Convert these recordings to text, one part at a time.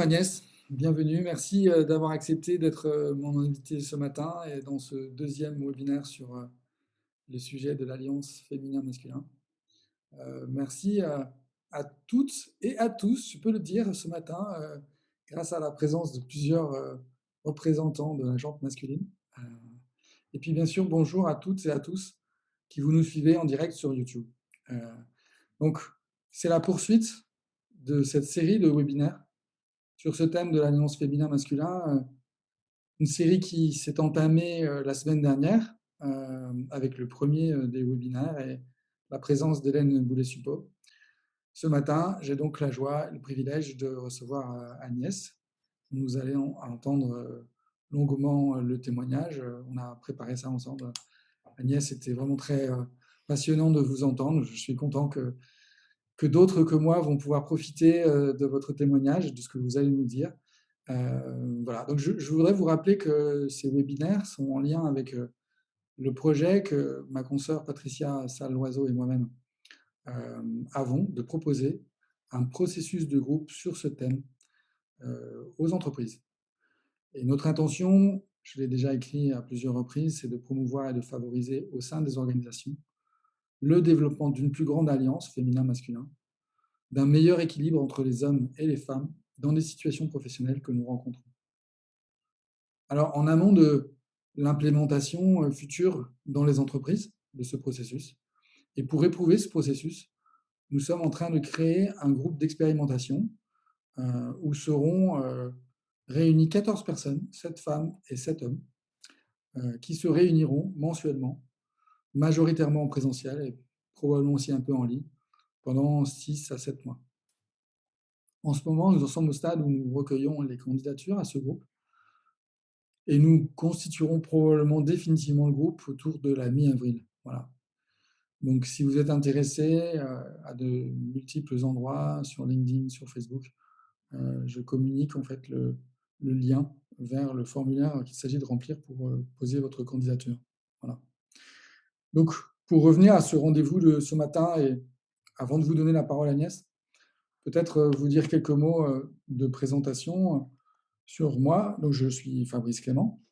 Agnès, bienvenue. Merci d'avoir accepté d'être mon invité ce matin et dans ce deuxième webinaire sur le sujet de l'alliance féminin-masculin. Merci à toutes et à tous, je peux le dire ce matin, grâce à la présence de plusieurs représentants de la gente masculine. Euh, et puis bien sûr, bonjour à toutes et à tous qui vous nous suivez en direct sur YouTube. Euh, donc, c'est la poursuite de cette série de webinaires sur ce thème de l'alliance féminin-masculin, une série qui s'est entamée la semaine dernière avec le premier des webinaires et la présence d'Hélène Boulet-Suppot. Ce matin, j'ai donc la joie et le privilège de recevoir Agnès. Nous allons entendre longuement le témoignage. On a préparé ça ensemble. Agnès, c'était vraiment très passionnant de vous entendre. Je suis content que d'autres que moi vont pouvoir profiter de votre témoignage, de ce que vous allez nous dire. Voilà. Donc, je voudrais vous rappeler que ces webinaires sont en lien avec le projet que ma consoeur Patricia Salle-Loiseau et moi-même avons de proposer un processus de groupe sur ce thème aux entreprises. Et notre intention, je l'ai déjà écrit à plusieurs reprises, c'est de promouvoir et de favoriser au sein des organisations le développement d'une plus grande alliance féminin-masculin, d'un meilleur équilibre entre les hommes et les femmes dans les situations professionnelles que nous rencontrons. Alors, en amont de l'implémentation future dans les entreprises de ce processus, et pour éprouver ce processus, nous sommes en train de créer un groupe d'expérimentation où seront réunies 14 personnes, 7 femmes et 7 hommes, qui se réuniront mensuellement, majoritairement en présentiel et probablement aussi un peu en ligne, pendant 6 à 7 mois. En ce moment, nous en sommes au stade où nous recueillons les candidatures à ce groupe et nous constituerons probablement définitivement le groupe autour de la mi-avril. Voilà. Donc, si vous êtes intéressé à de multiples endroits, sur LinkedIn, sur Facebook, je communique en fait le lien vers le formulaire qu'il s'agit de remplir pour poser votre candidature. Voilà. Donc, pour revenir à ce rendez-vous de ce matin, et avant de vous donner la parole, Agnès, peut-être vous dire quelques mots de présentation sur moi. Donc, je suis Fabrice Clément.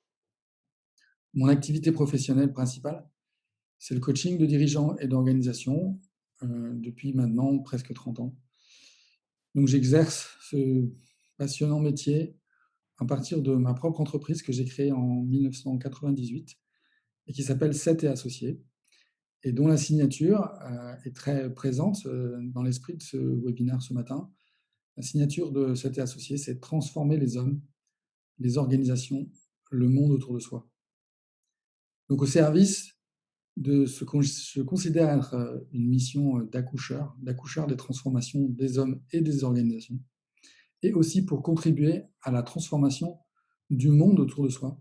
Mon activité professionnelle principale, c'est le coaching de dirigeants et d'organisations depuis maintenant presque 30 ans. Donc, j'exerce ce passionnant métier à partir de ma propre entreprise que j'ai créée en 1998 et qui s'appelle 7 et Associés, et dont la signature est très présente dans l'esprit de ce webinaire ce matin. La signature de 7 et Associés, c'est transformer les hommes, les organisations, le monde autour de soi. Donc au service de ce que je considère être une mission d'accoucheur des transformations des hommes et des organisations, et aussi pour contribuer à la transformation du monde autour de soi.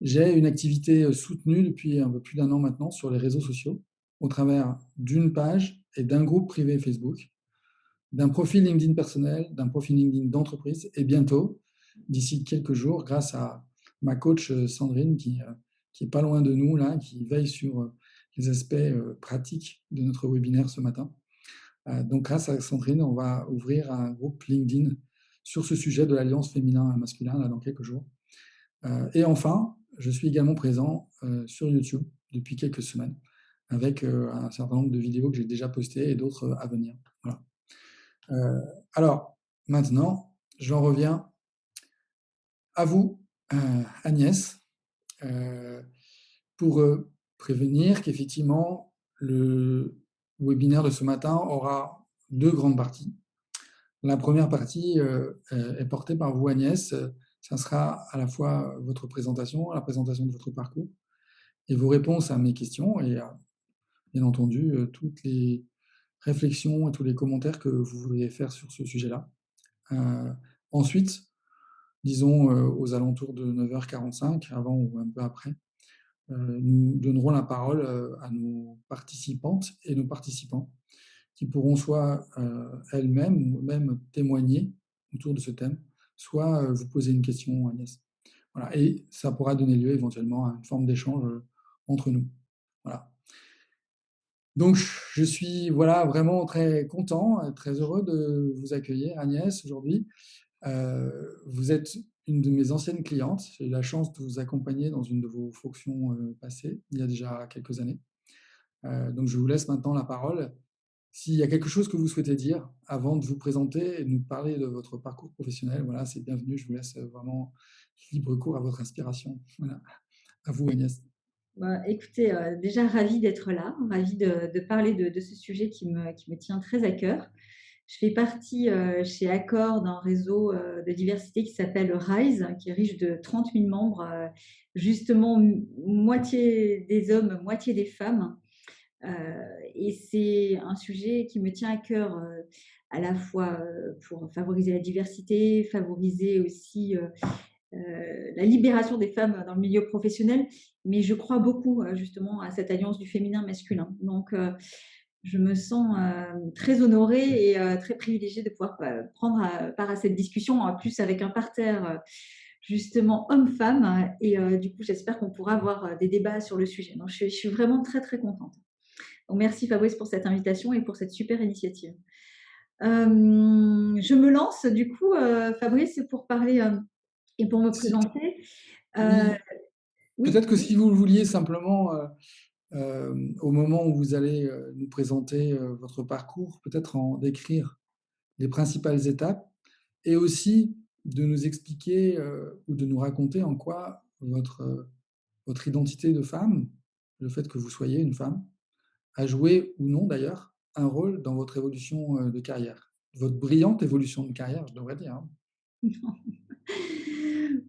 J'ai une activité soutenue depuis un peu plus d'1 an maintenant sur les réseaux sociaux, au travers d'une page et d'un groupe privé Facebook, d'un profil LinkedIn personnel, d'un profil LinkedIn d'entreprise, et bientôt, d'ici quelques jours, grâce à ma coach Sandrine, qui est pas loin de nous, là, qui veille sur les aspects pratiques de notre webinaire ce matin. Donc, grâce à Sandrine, on va ouvrir un groupe LinkedIn sur ce sujet de l'alliance féminin et masculin, là, dans quelques jours. Et enfin, je suis également présent sur YouTube depuis quelques semaines, avec un certain nombre de vidéos que j'ai déjà postées et d'autres à venir. Voilà. Alors, maintenant, j'en reviens à vous, Agnès, pour prévenir qu'effectivement, le webinaire de ce matin aura 2 grandes parties. La première partie est portée par vous, Agnès. Ça sera à la fois votre présentation, la présentation de votre parcours, et vos réponses à mes questions, et bien entendu, toutes les réflexions et tous les commentaires que vous voudriez faire sur ce sujet-là. Ensuite, disons aux alentours de 9h45, avant ou un peu après, nous donnerons la parole à nos participantes et nos participants qui pourront soit elles-mêmes ou même témoigner autour de ce thème, soit vous poser une question, Agnès. Voilà. Et ça pourra donner lieu éventuellement à une forme d'échange entre nous. Voilà. Donc, je suis voilà, vraiment très content, très heureux de vous accueillir, Agnès, aujourd'hui. Vous êtes une de mes anciennes clientes. J'ai eu la chance de vous accompagner dans une de vos fonctions passées, il y a déjà quelques années. Donc je vous laisse maintenant la parole. S'il y a quelque chose que vous souhaitez dire avant de vous présenter et de nous parler de votre parcours professionnel, voilà, c'est bienvenu. Je vous laisse vraiment libre cours à votre inspiration. Voilà. À vous, Agnès. Bah, écoutez, déjà ravie d'être là, ravie de parler de ce sujet qui me tient très à cœur. Je fais partie, chez Accor d'un réseau, de diversité qui s'appelle RISE, qui est riche de 30 000 membres, justement moitié des hommes, moitié des femmes. Heu et c'est un sujet qui me tient à cœur, à la fois, pour favoriser la diversité, favoriser aussi, la libération des femmes dans le milieu professionnel, mais je crois beaucoup justement à cette alliance du féminin-masculin. Donc, je me sens très honorée et très privilégiée de pouvoir prendre part à cette discussion, en plus avec un parterre justement homme-femme. Et du coup, j'espère qu'on pourra avoir des débats sur le sujet. Donc, je suis vraiment très, très contente. Donc, merci Fabrice pour cette invitation et pour cette super initiative. Je me lance du coup, Fabrice, pour parler et pour me Si, présenter. Heu, oui, peut-être oui, que si vous le vouliez simplement, au moment où vous allez nous présenter votre parcours, peut-être en décrire les principales étapes et aussi de nous expliquer ou de nous raconter en quoi votre identité de femme, le fait que vous soyez une femme, a joué ou non d'ailleurs un rôle dans votre évolution de carrière. Votre brillante évolution de carrière, je devrais dire, hein.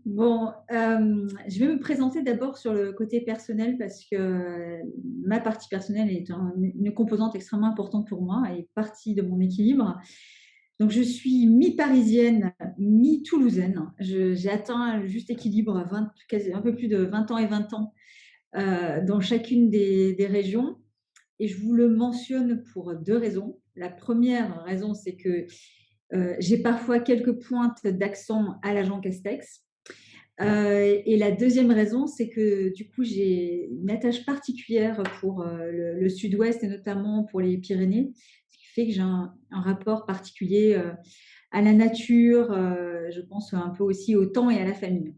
bon, je vais me présenter d'abord sur le côté personnel parce que ma partie personnelle est une composante extrêmement importante pour moi et partie de mon équilibre. Donc, je suis mi-parisienne, mi-toulousaine. J'ai atteint le juste équilibre à 20, un peu plus de 20 ans et 20 ans dans chacune des régions. Et je vous le mentionne pour deux raisons. La première raison, c'est que j'ai parfois quelques pointes d'accent à la Jean Castex. Et la deuxième raison, c'est que du coup, j'ai une attache particulière pour le sud-ouest et notamment pour les Pyrénées, ce qui fait que j'ai un rapport particulier à la nature, je pense un peu aussi au temps et à la famille.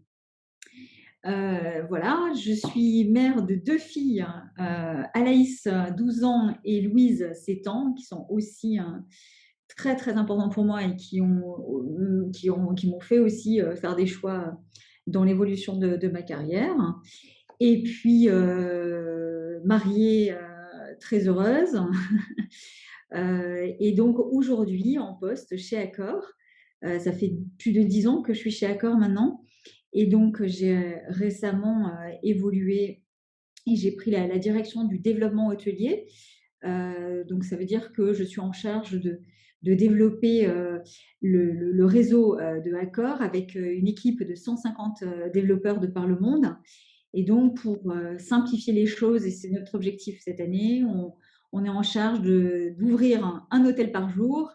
Voilà, je suis mère de deux filles, Anaïs, 12 ans, et Louise, 7 ans, qui sont aussi très très importants pour moi et qui m'ont fait aussi faire des choix dans l'évolution de ma carrière. Et puis, mariée, très heureuse. Et donc aujourd'hui en poste chez Accor. Ça fait plus de 10 ans que je suis chez Accor maintenant. Et donc j'ai récemment évolué et j'ai pris la direction du développement hôtelier. Donc ça veut dire que je suis en charge de développer le réseau de Accor avec une équipe de 150 développeurs de par le monde. Et donc, pour simplifier les choses, et c'est notre objectif cette année, on est en charge d'ouvrir un hôtel par jour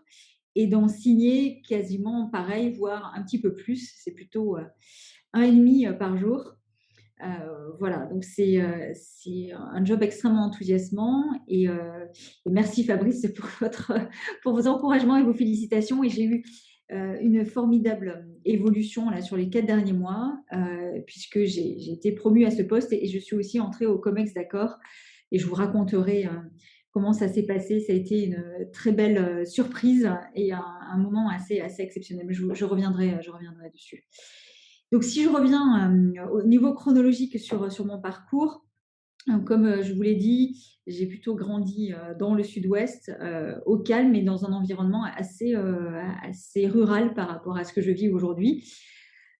et d'en signer quasiment pareil, voire un petit peu plus. C'est plutôt un et demi par jour. Voilà, donc c'est un job extrêmement enthousiasmant. Et merci Fabrice pour, pour vos encouragements et vos félicitations. Et j'ai eu une formidable évolution là, sur les 4 derniers mois, puisque j'ai été promue à ce poste et je suis aussi entrée au COMEX d'Accor. Et je vous raconterai comment ça s'est passé. Ça a été une très belle surprise et un moment assez exceptionnel. Je reviendrai dessus. Donc, si je reviens au niveau chronologique sur mon parcours, comme je vous l'ai dit, j'ai plutôt grandi dans le sud-ouest, au calme et dans un environnement assez rural par rapport à ce que je vis aujourd'hui.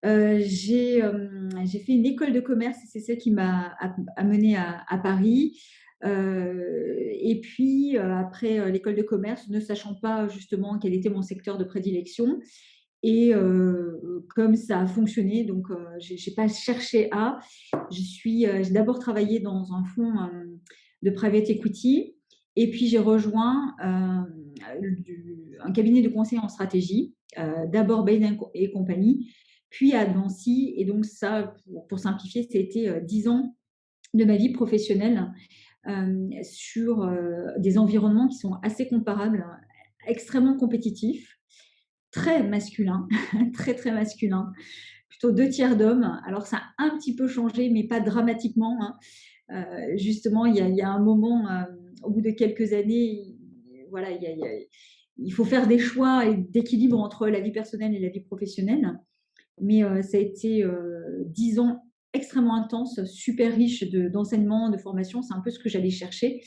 J'ai fait une école de commerce et c'est ça qui m'a amenée à Paris. Et puis, après l'école de commerce, ne sachant pas justement quel était mon secteur de prédilection, et comme ça a fonctionné, donc j'ai pas cherché à. J'ai d'abord travaillé dans un fonds de private equity, et puis j'ai rejoint un cabinet de conseil en stratégie, d'abord Bain et compagnie, puis Advancy. Et donc ça, pour simplifier, c'était 10 ans de ma vie professionnelle sur des environnements qui sont assez comparables, extrêmement compétitifs, très masculin, très, très masculin, plutôt 2 tiers d'hommes. Alors, ça a un petit peu changé, mais pas dramatiquement, hein. Justement, il y a un moment, au bout de quelques années, voilà, il faut faire des choix et d'équilibre entre la vie personnelle et la vie professionnelle. Mais ça a été 10 ans extrêmement intenses, super riches d'enseignement, de formation. C'est un peu ce que j'allais chercher,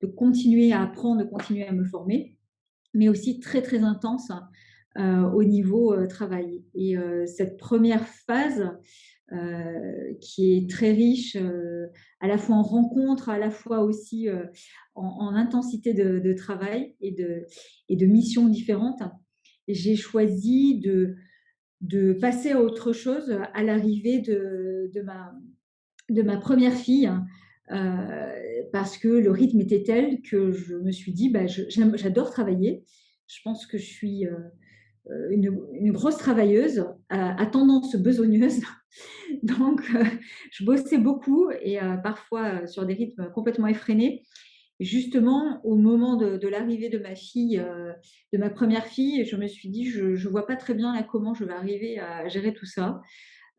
de continuer à apprendre, de continuer à me former, mais aussi très, très intense au niveau travail. Et cette première phase, qui est très riche, à la fois en rencontres, à la fois aussi en intensité de travail et de missions différentes, j'ai choisi de passer à autre chose à l'arrivée de ma première fille, parce que le rythme était tel que je me suis dit, bah, j'adore travailler. Je pense que je suis une grosse travailleuse à tendance besogneuse. Donc, je bossais beaucoup et parfois sur des rythmes complètement effrénés. Justement, au moment de l'arrivée de ma fille, de ma première fille, je me suis dit, je ne vois pas très bien là, comment je vais arriver à gérer tout ça.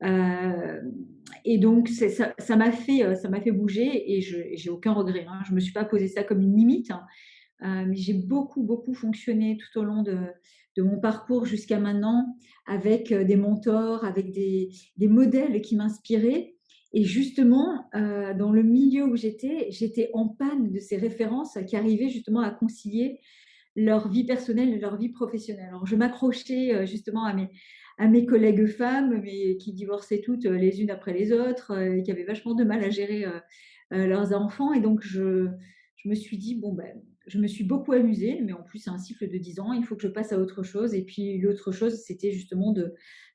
Euh, et donc, ça m'a fait bouger et j'ai aucun regret, hein. Je ne me suis pas posé ça comme une limite, hein. Mais j'ai beaucoup, beaucoup fonctionné tout au long de mon parcours jusqu'à maintenant avec des mentors, avec des modèles qui m'inspiraient. Et justement, dans le milieu où j'étais en panne de ces références qui arrivaient justement à concilier leur vie personnelle et leur vie professionnelle. Alors, je m'accrochais justement à mes collègues femmes, mais qui divorçaient toutes les unes après les autres, qui avaient vachement de mal à gérer leurs enfants. Et donc, je me suis dit, bon, ben, je me suis beaucoup amusée, mais en plus, c'est un cycle de 10 ans, il faut que je passe à autre chose. Et puis, l'autre chose, c'était justement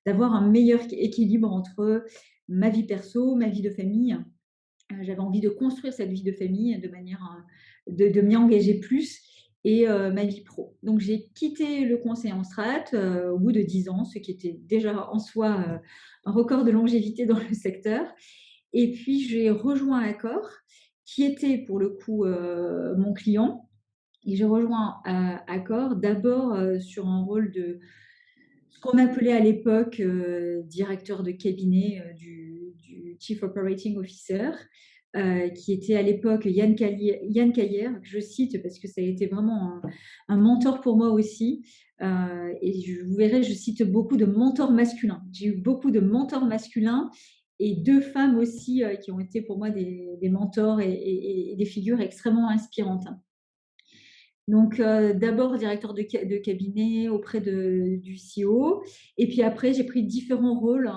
d'avoir un meilleur équilibre entre ma vie perso, ma vie de famille. J'avais envie de construire cette vie de famille de manière de m'y engager plus et ma vie pro. Donc, j'ai quitté le conseil en strat au bout de 10 ans, ce qui était déjà en soi un record de longévité dans le secteur. Et puis, j'ai rejoint Accor, qui était pour le coup mon client. Et j'ai rejoint Accor d'abord sur un rôle de ce qu'on appelait à l'époque directeur de cabinet du Chief Operating Officer, qui était à l'époque Yann Caillère, que je cite parce que ça a été vraiment un mentor pour moi aussi. Et vous verrez, je cite beaucoup de mentors masculins. J'ai eu beaucoup de mentors masculins et 2 femmes aussi qui ont été pour moi des mentors et des figures extrêmement inspirantes. Donc, d'abord directeur de cabinet auprès du CEO. Et puis après, j'ai pris différents rôles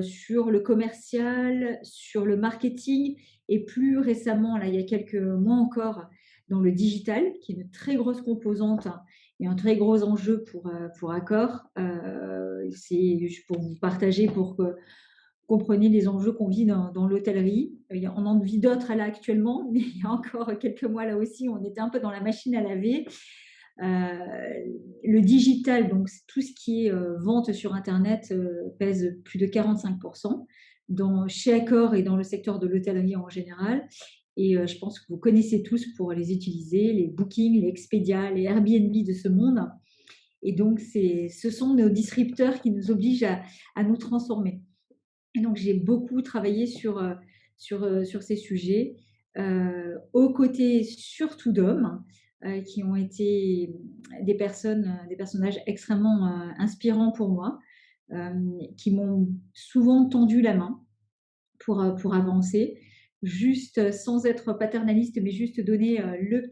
sur le commercial, sur le marketing et plus récemment, là, il y a quelques mois encore, dans le digital, qui est une très grosse composante et un très gros enjeu pour Accor. C'est pour vous partager, pour que comprenez les enjeux qu'on vit dans l'hôtellerie. On en vit d'autres là actuellement, mais il y a encore quelques mois là aussi, on était un peu dans la machine à laver. Le digital, donc tout ce qui est vente sur Internet, pèse plus de 45% chez Accor et dans le secteur de l'hôtellerie en général. Et je pense que vous connaissez tous pour les utiliser, les Booking, les Expedia, les Airbnb de ce monde. Et donc, ce sont nos disrupteurs qui nous obligent à nous transformer. Et donc, j'ai beaucoup travaillé sur ces sujets, aux côtés surtout d'hommes qui ont été des personnages extrêmement inspirants pour moi, qui m'ont souvent tendu la main pour avancer, juste sans être paternaliste, mais juste donner le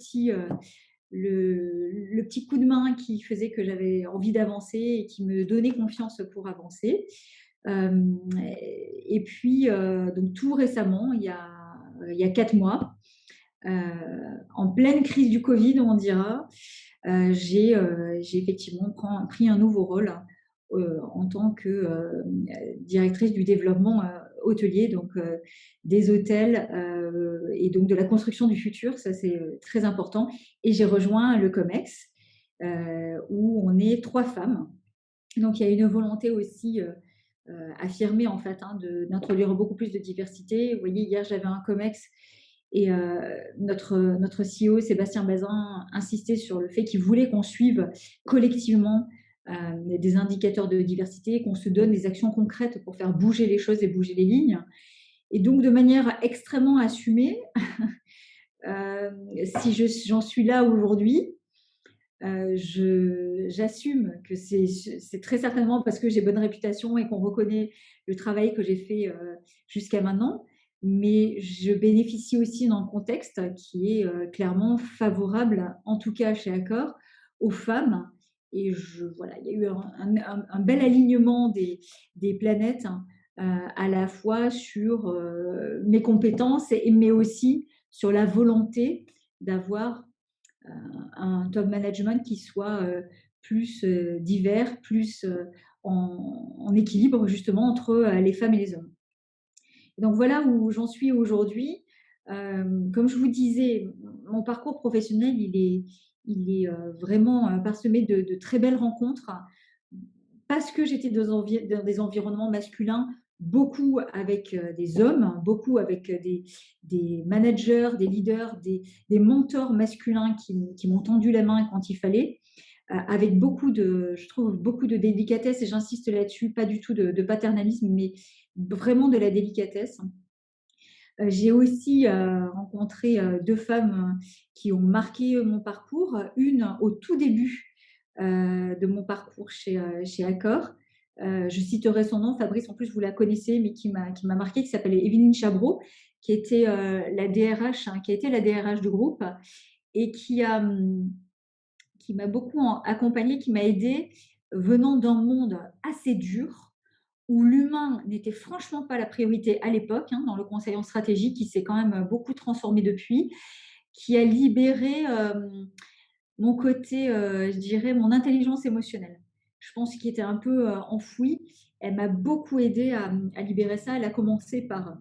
petit coup de main qui faisait que j'avais envie d'avancer et qui me donnait confiance pour avancer. Euh, et puis, donc tout récemment, il y a 4 mois, en pleine crise du Covid, on dira, j'ai effectivement pris un nouveau rôle en tant que directrice du développement hôtelier, donc des hôtels et donc de la construction du futur, ça c'est très important. Et j'ai rejoint le COMEX, où on est 3 femmes. Donc il y a une volonté aussi affirmée en fait d'introduire beaucoup plus de diversité. Vous voyez, hier j'avais un COMEX et notre CEO, Sébastien Bazin, insistait sur le fait qu'il voulait qu'on suive collectivement des indicateurs de diversité, qu'on se donne des actions concrètes pour faire bouger les choses et bouger les lignes. Et donc, de manière extrêmement assumée, si j'en suis là aujourd'hui, j'assume que c'est très certainement parce que j'ai bonne réputation et qu'on reconnaît le travail que j'ai fait jusqu'à maintenant. Mais je bénéficie aussi d'un contexte qui est clairement favorable, en tout cas chez Accor, aux femmes. Et voilà, il y a eu un bel alignement des planètes, hein, à la fois sur mes compétences, mais aussi sur la volonté d'avoir un top management qui soit plus divers, plus en équilibre justement entre les femmes et les hommes. Et donc voilà où j'en suis aujourd'hui. Comme je vous disais, mon parcours professionnel, il est vraiment parsemé de très belles rencontres parce que j'étais dans des environnements masculins, beaucoup avec des hommes, beaucoup avec des managers, des leaders, des mentors masculins qui m'ont tendu la main quand il fallait, avec je trouve, beaucoup de délicatesse, et j'insiste là-dessus, pas du tout de paternalisme, mais vraiment de la délicatesse. J'ai aussi rencontré deux femmes qui ont marqué mon parcours. Une au tout début de mon parcours chez Accor. Je citerai son nom, Fabrice, en plus vous la connaissez, mais qui m'a marqué, qui s'appelait Evelyne Chabreau, qui était la DRH, qui a été la DRH du groupe et qui m'a beaucoup accompagnée, qui m'a aidée venant d'un monde assez dur où l'humain n'était franchement pas la priorité à l'époque, hein, dans le conseil en stratégie, qui s'est quand même beaucoup transformé depuis, qui a libéré mon côté, je dirais, mon intelligence émotionnelle. Je pense qu'il était un peu enfoui. Elle m'a beaucoup aidée à libérer ça. Elle a commencé par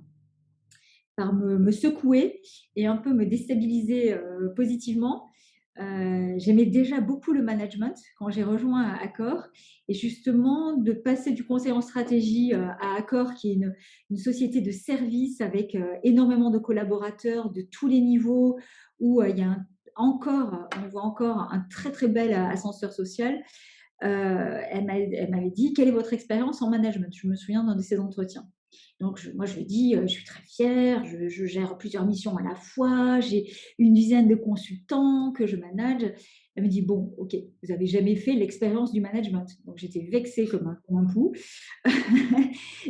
me secouer et un peu me déstabiliser positivement. J'aimais déjà beaucoup le management quand j'ai rejoint Accor, et justement de passer du conseil en stratégie à Accor, qui est une société de service avec énormément de collaborateurs de tous les niveaux, où il y a on voit encore un très très bel ascenseur social. Elle m'avait dit: quelle est votre expérience en management? Je me souviens d'un de ces entretiens. Donc, moi, je lui ai dit: je suis très fière, je gère plusieurs missions à la fois, j'ai une dizaine de consultants que je manage. Elle me dit: bon, ok, vous n'avez jamais fait l'expérience du management. Donc, j'étais vexée comme un pou.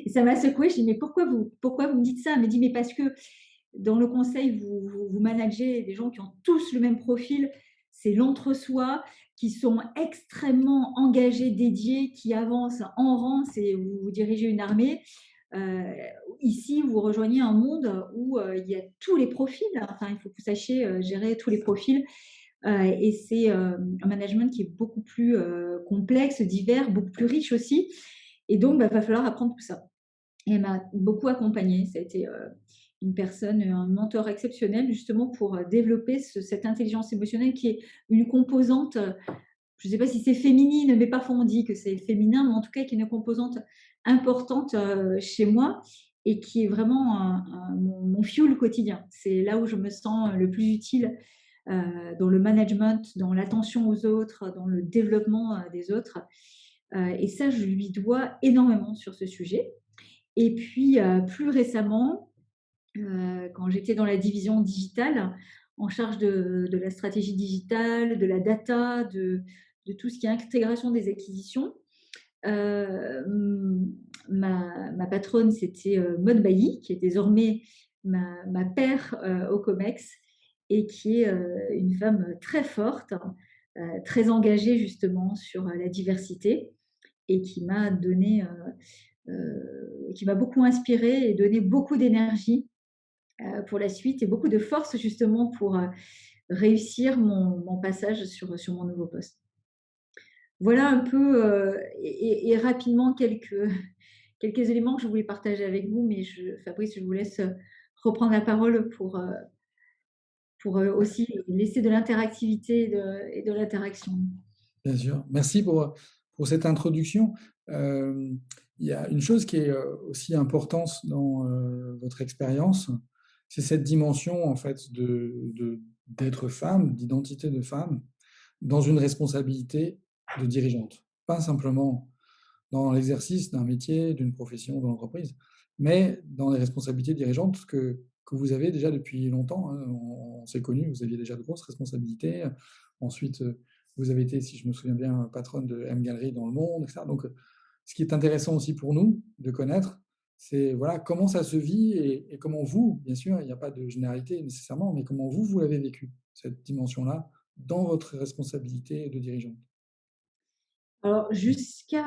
Et ça m'a secouée. Je dis: mais pourquoi vous me dites ça? Elle me dit: mais parce que dans le conseil, vous managez des gens qui ont tous le même profil, c'est l'entre-soi, qui sont extrêmement engagés, dédiés, qui avancent en rang, c'est vous dirigez une armée. Euh, Ici, vous rejoignez un monde où il y a tous les profils. Enfin, il faut que vous sachiez gérer tous les profils. Et c'est un management qui est beaucoup plus complexe, divers, beaucoup plus riche aussi. Et donc, il va falloir apprendre tout ça. Et elle m'a beaucoup accompagnée. Ça a été une personne, un mentor exceptionnel, justement pour développer cette intelligence émotionnelle qui est une composante, je ne sais pas si c'est féminine, mais parfois on dit que c'est féminin, mais en tout cas qui est une composante importante chez moi et qui est vraiment mon fuel quotidien. C'est là où je me sens le plus utile dans le management, dans l'attention aux autres, dans le développement des autres. Et ça, je lui dois énormément sur ce sujet. Et puis, plus récemment, quand j'étais dans la division digitale, en charge de la stratégie digitale, de la data, de tout ce qui est intégration des acquisitions, euh, ma patronne, c'était Maud Bailly, qui est désormais ma paire au COMEX, et qui est une femme très forte, très engagée justement sur la diversité, et qui m'a beaucoup inspirée et donné beaucoup d'énergie pour la suite et beaucoup de force justement pour réussir mon passage sur mon nouveau poste. Voilà un peu et rapidement quelques éléments que je voulais partager avec vous, mais Fabrice, je vous laisse reprendre la parole pour aussi laisser de l'interactivité et de l'interaction. Bien sûr. Merci pour cette introduction. Il y a une chose qui est aussi importante dans votre expérience, c'est cette dimension en fait d'être femme, d'identité de femme, dans une responsabilité de dirigeante. pas simplement dans l'exercice d'un métier, d'une profession, dans l'entreprise, mais dans les responsabilités dirigeantes que vous avez déjà depuis longtemps, hein. On s'est connus, vous aviez déjà de grosses responsabilités. Ensuite, vous avez été, si je me souviens bien, patronne de M Gallery dans le monde, et cetera. Donc, ce qui est intéressant aussi pour nous de connaître, c'est voilà, comment ça se vit et comment vous, bien sûr, il n'y a pas de généralité nécessairement, mais comment vous, vous l'avez vécu, cette dimension-là, dans votre responsabilité de dirigeante? Alors jusqu'à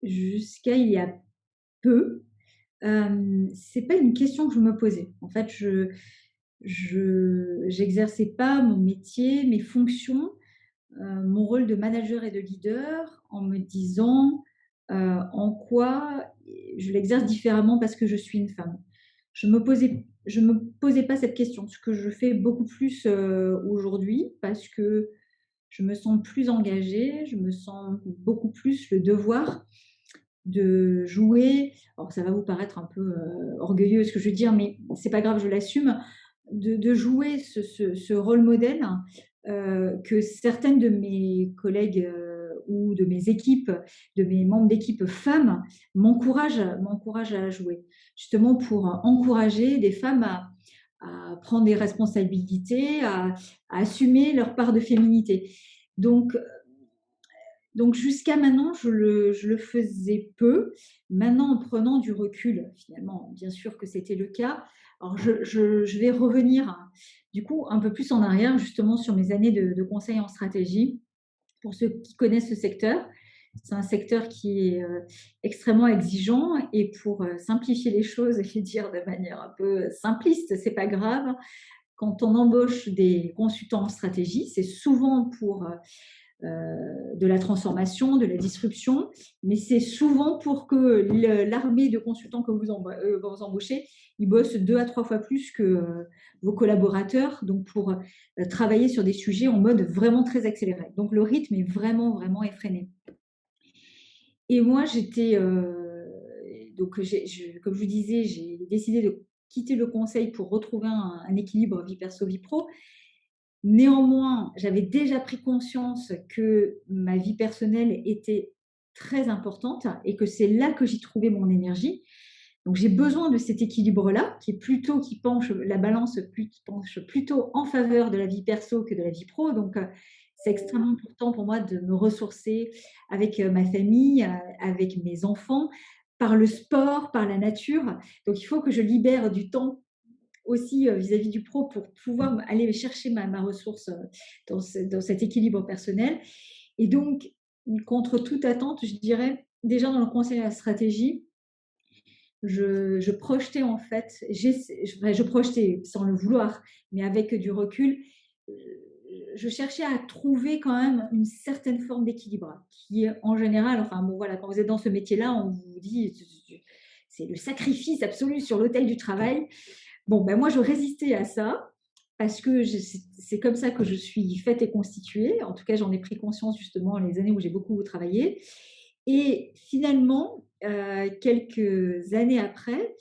il y a peu, c'est pas une question que je me posais. En fait, je j'exerçais pas mon métier, mes fonctions, mon rôle de manager et de leader en me disant, en quoi je l'exerce différemment parce que je suis une femme. Je me posais pas cette question, ce que je fais beaucoup plus, aujourd'hui parce que je me sens plus engagée, je me sens beaucoup plus le devoir de jouer. Alors ça va vous paraître un peu, orgueilleux ce que je veux dire, mais c'est pas grave, je l'assume, de jouer ce rôle modèle, que certaines de mes collègues, ou de mes équipes, de mes membres d'équipe femmes m'encouragent à jouer. Justement pour encourager des femmes à prendre des responsabilités, à assumer leur part de féminité. Donc jusqu'à maintenant, je le faisais peu. Maintenant, en prenant du recul, finalement, bien sûr que c'était le cas. Alors je vais revenir, du coup, un peu plus en arrière, justement, sur mes années de conseil en stratégie. Pour ceux qui connaissent ce secteur, c'est un secteur qui est, extrêmement exigeant et pour, simplifier les choses et les dire de manière un peu simpliste, c'est pas grave. Quand on embauche des consultants en stratégie, c'est souvent pour, de la transformation, de la disruption, mais c'est souvent pour que l'armée de consultants que vous embauchez, ils bossent 2 à 3 fois plus que vos collaborateurs, donc pour travailler sur des sujets en mode vraiment très accéléré. Donc le rythme est vraiment, vraiment effréné. Et moi, donc comme je vous disais, j'ai décidé de quitter le conseil pour retrouver un équilibre vie perso, vie pro. Néanmoins, j'avais déjà pris conscience que ma vie personnelle était très importante et que c'est là que j'y trouvais mon énergie. Donc j'ai besoin de cet équilibre-là, qui penche la balance penche plutôt en faveur de la vie perso que de la vie pro. Donc c'est extrêmement important pour moi de me ressourcer avec ma famille, avec mes enfants, par le sport, par la nature. Donc il faut que je libère du temps aussi vis-à-vis du pro pour pouvoir aller chercher ma ressource dans cet équilibre personnel. Et donc, contre toute attente, je dirais, déjà dans le conseil à la stratégie, je projetais en fait, je projetais sans le vouloir, mais avec du recul, euh, je cherchais à trouver quand même une certaine forme d'équilibre qui est en général, enfin bon voilà, quand vous êtes dans ce métier-là, on vous dit c'est le sacrifice absolu sur l'autel du travail. Bon, ben moi, je résistais à ça parce que c'est comme ça que je suis faite et constituée. En tout cas, j'en ai pris conscience justement les années où j'ai beaucoup travaillé. Et finalement, quelques années après,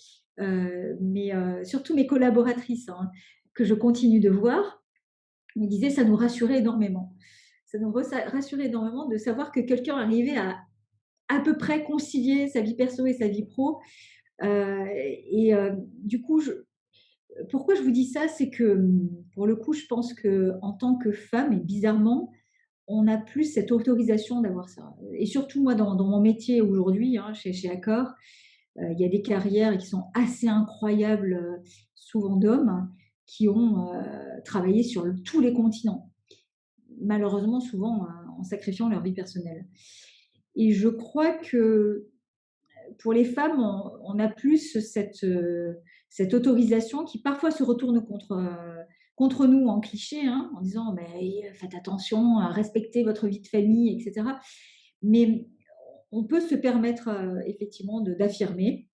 surtout mes collaboratrices, hein, que je continue de voir, me disaient ça nous rassurait énormément. Ça nous rassurait énormément de savoir que quelqu'un arrivait à peu près concilier sa vie perso et sa vie pro. Du coup, pourquoi je vous dis ça? C'est que, pour le coup, je pense qu'en tant que femme et bizarrement, on a plus cette autorisation d'avoir ça et surtout moi dans mon métier aujourd'hui, hein, chez Accor, il y a des carrières qui sont assez incroyables, souvent d'hommes qui ont, travaillé sur tous les continents. Malheureusement souvent, en sacrifiant leur vie personnelle et je crois que pour les femmes, on a plus cette autorisation qui parfois se retourne contre nous en cliché, hein, en disant mais faites attention à respecter votre vie de famille, etc. Mais on peut se permettre effectivement d'affirmer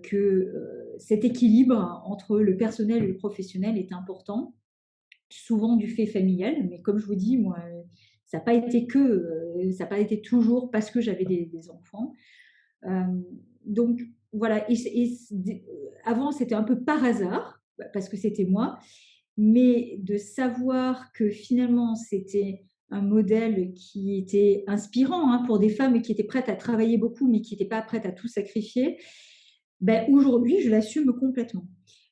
que cet équilibre entre le personnel et le professionnel est important, souvent du fait familial, mais comme je vous dis, moi, ça n'a pas été toujours parce que j'avais des enfants. Donc voilà, avant c'était un peu par hasard, parce que c'était moi, mais de savoir que finalement c'était un modèle qui était inspirant, hein, pour des femmes qui étaient prêtes à travailler beaucoup, mais qui n'étaient pas prêtes à tout sacrifier, ben, aujourd'hui, je l'assume complètement.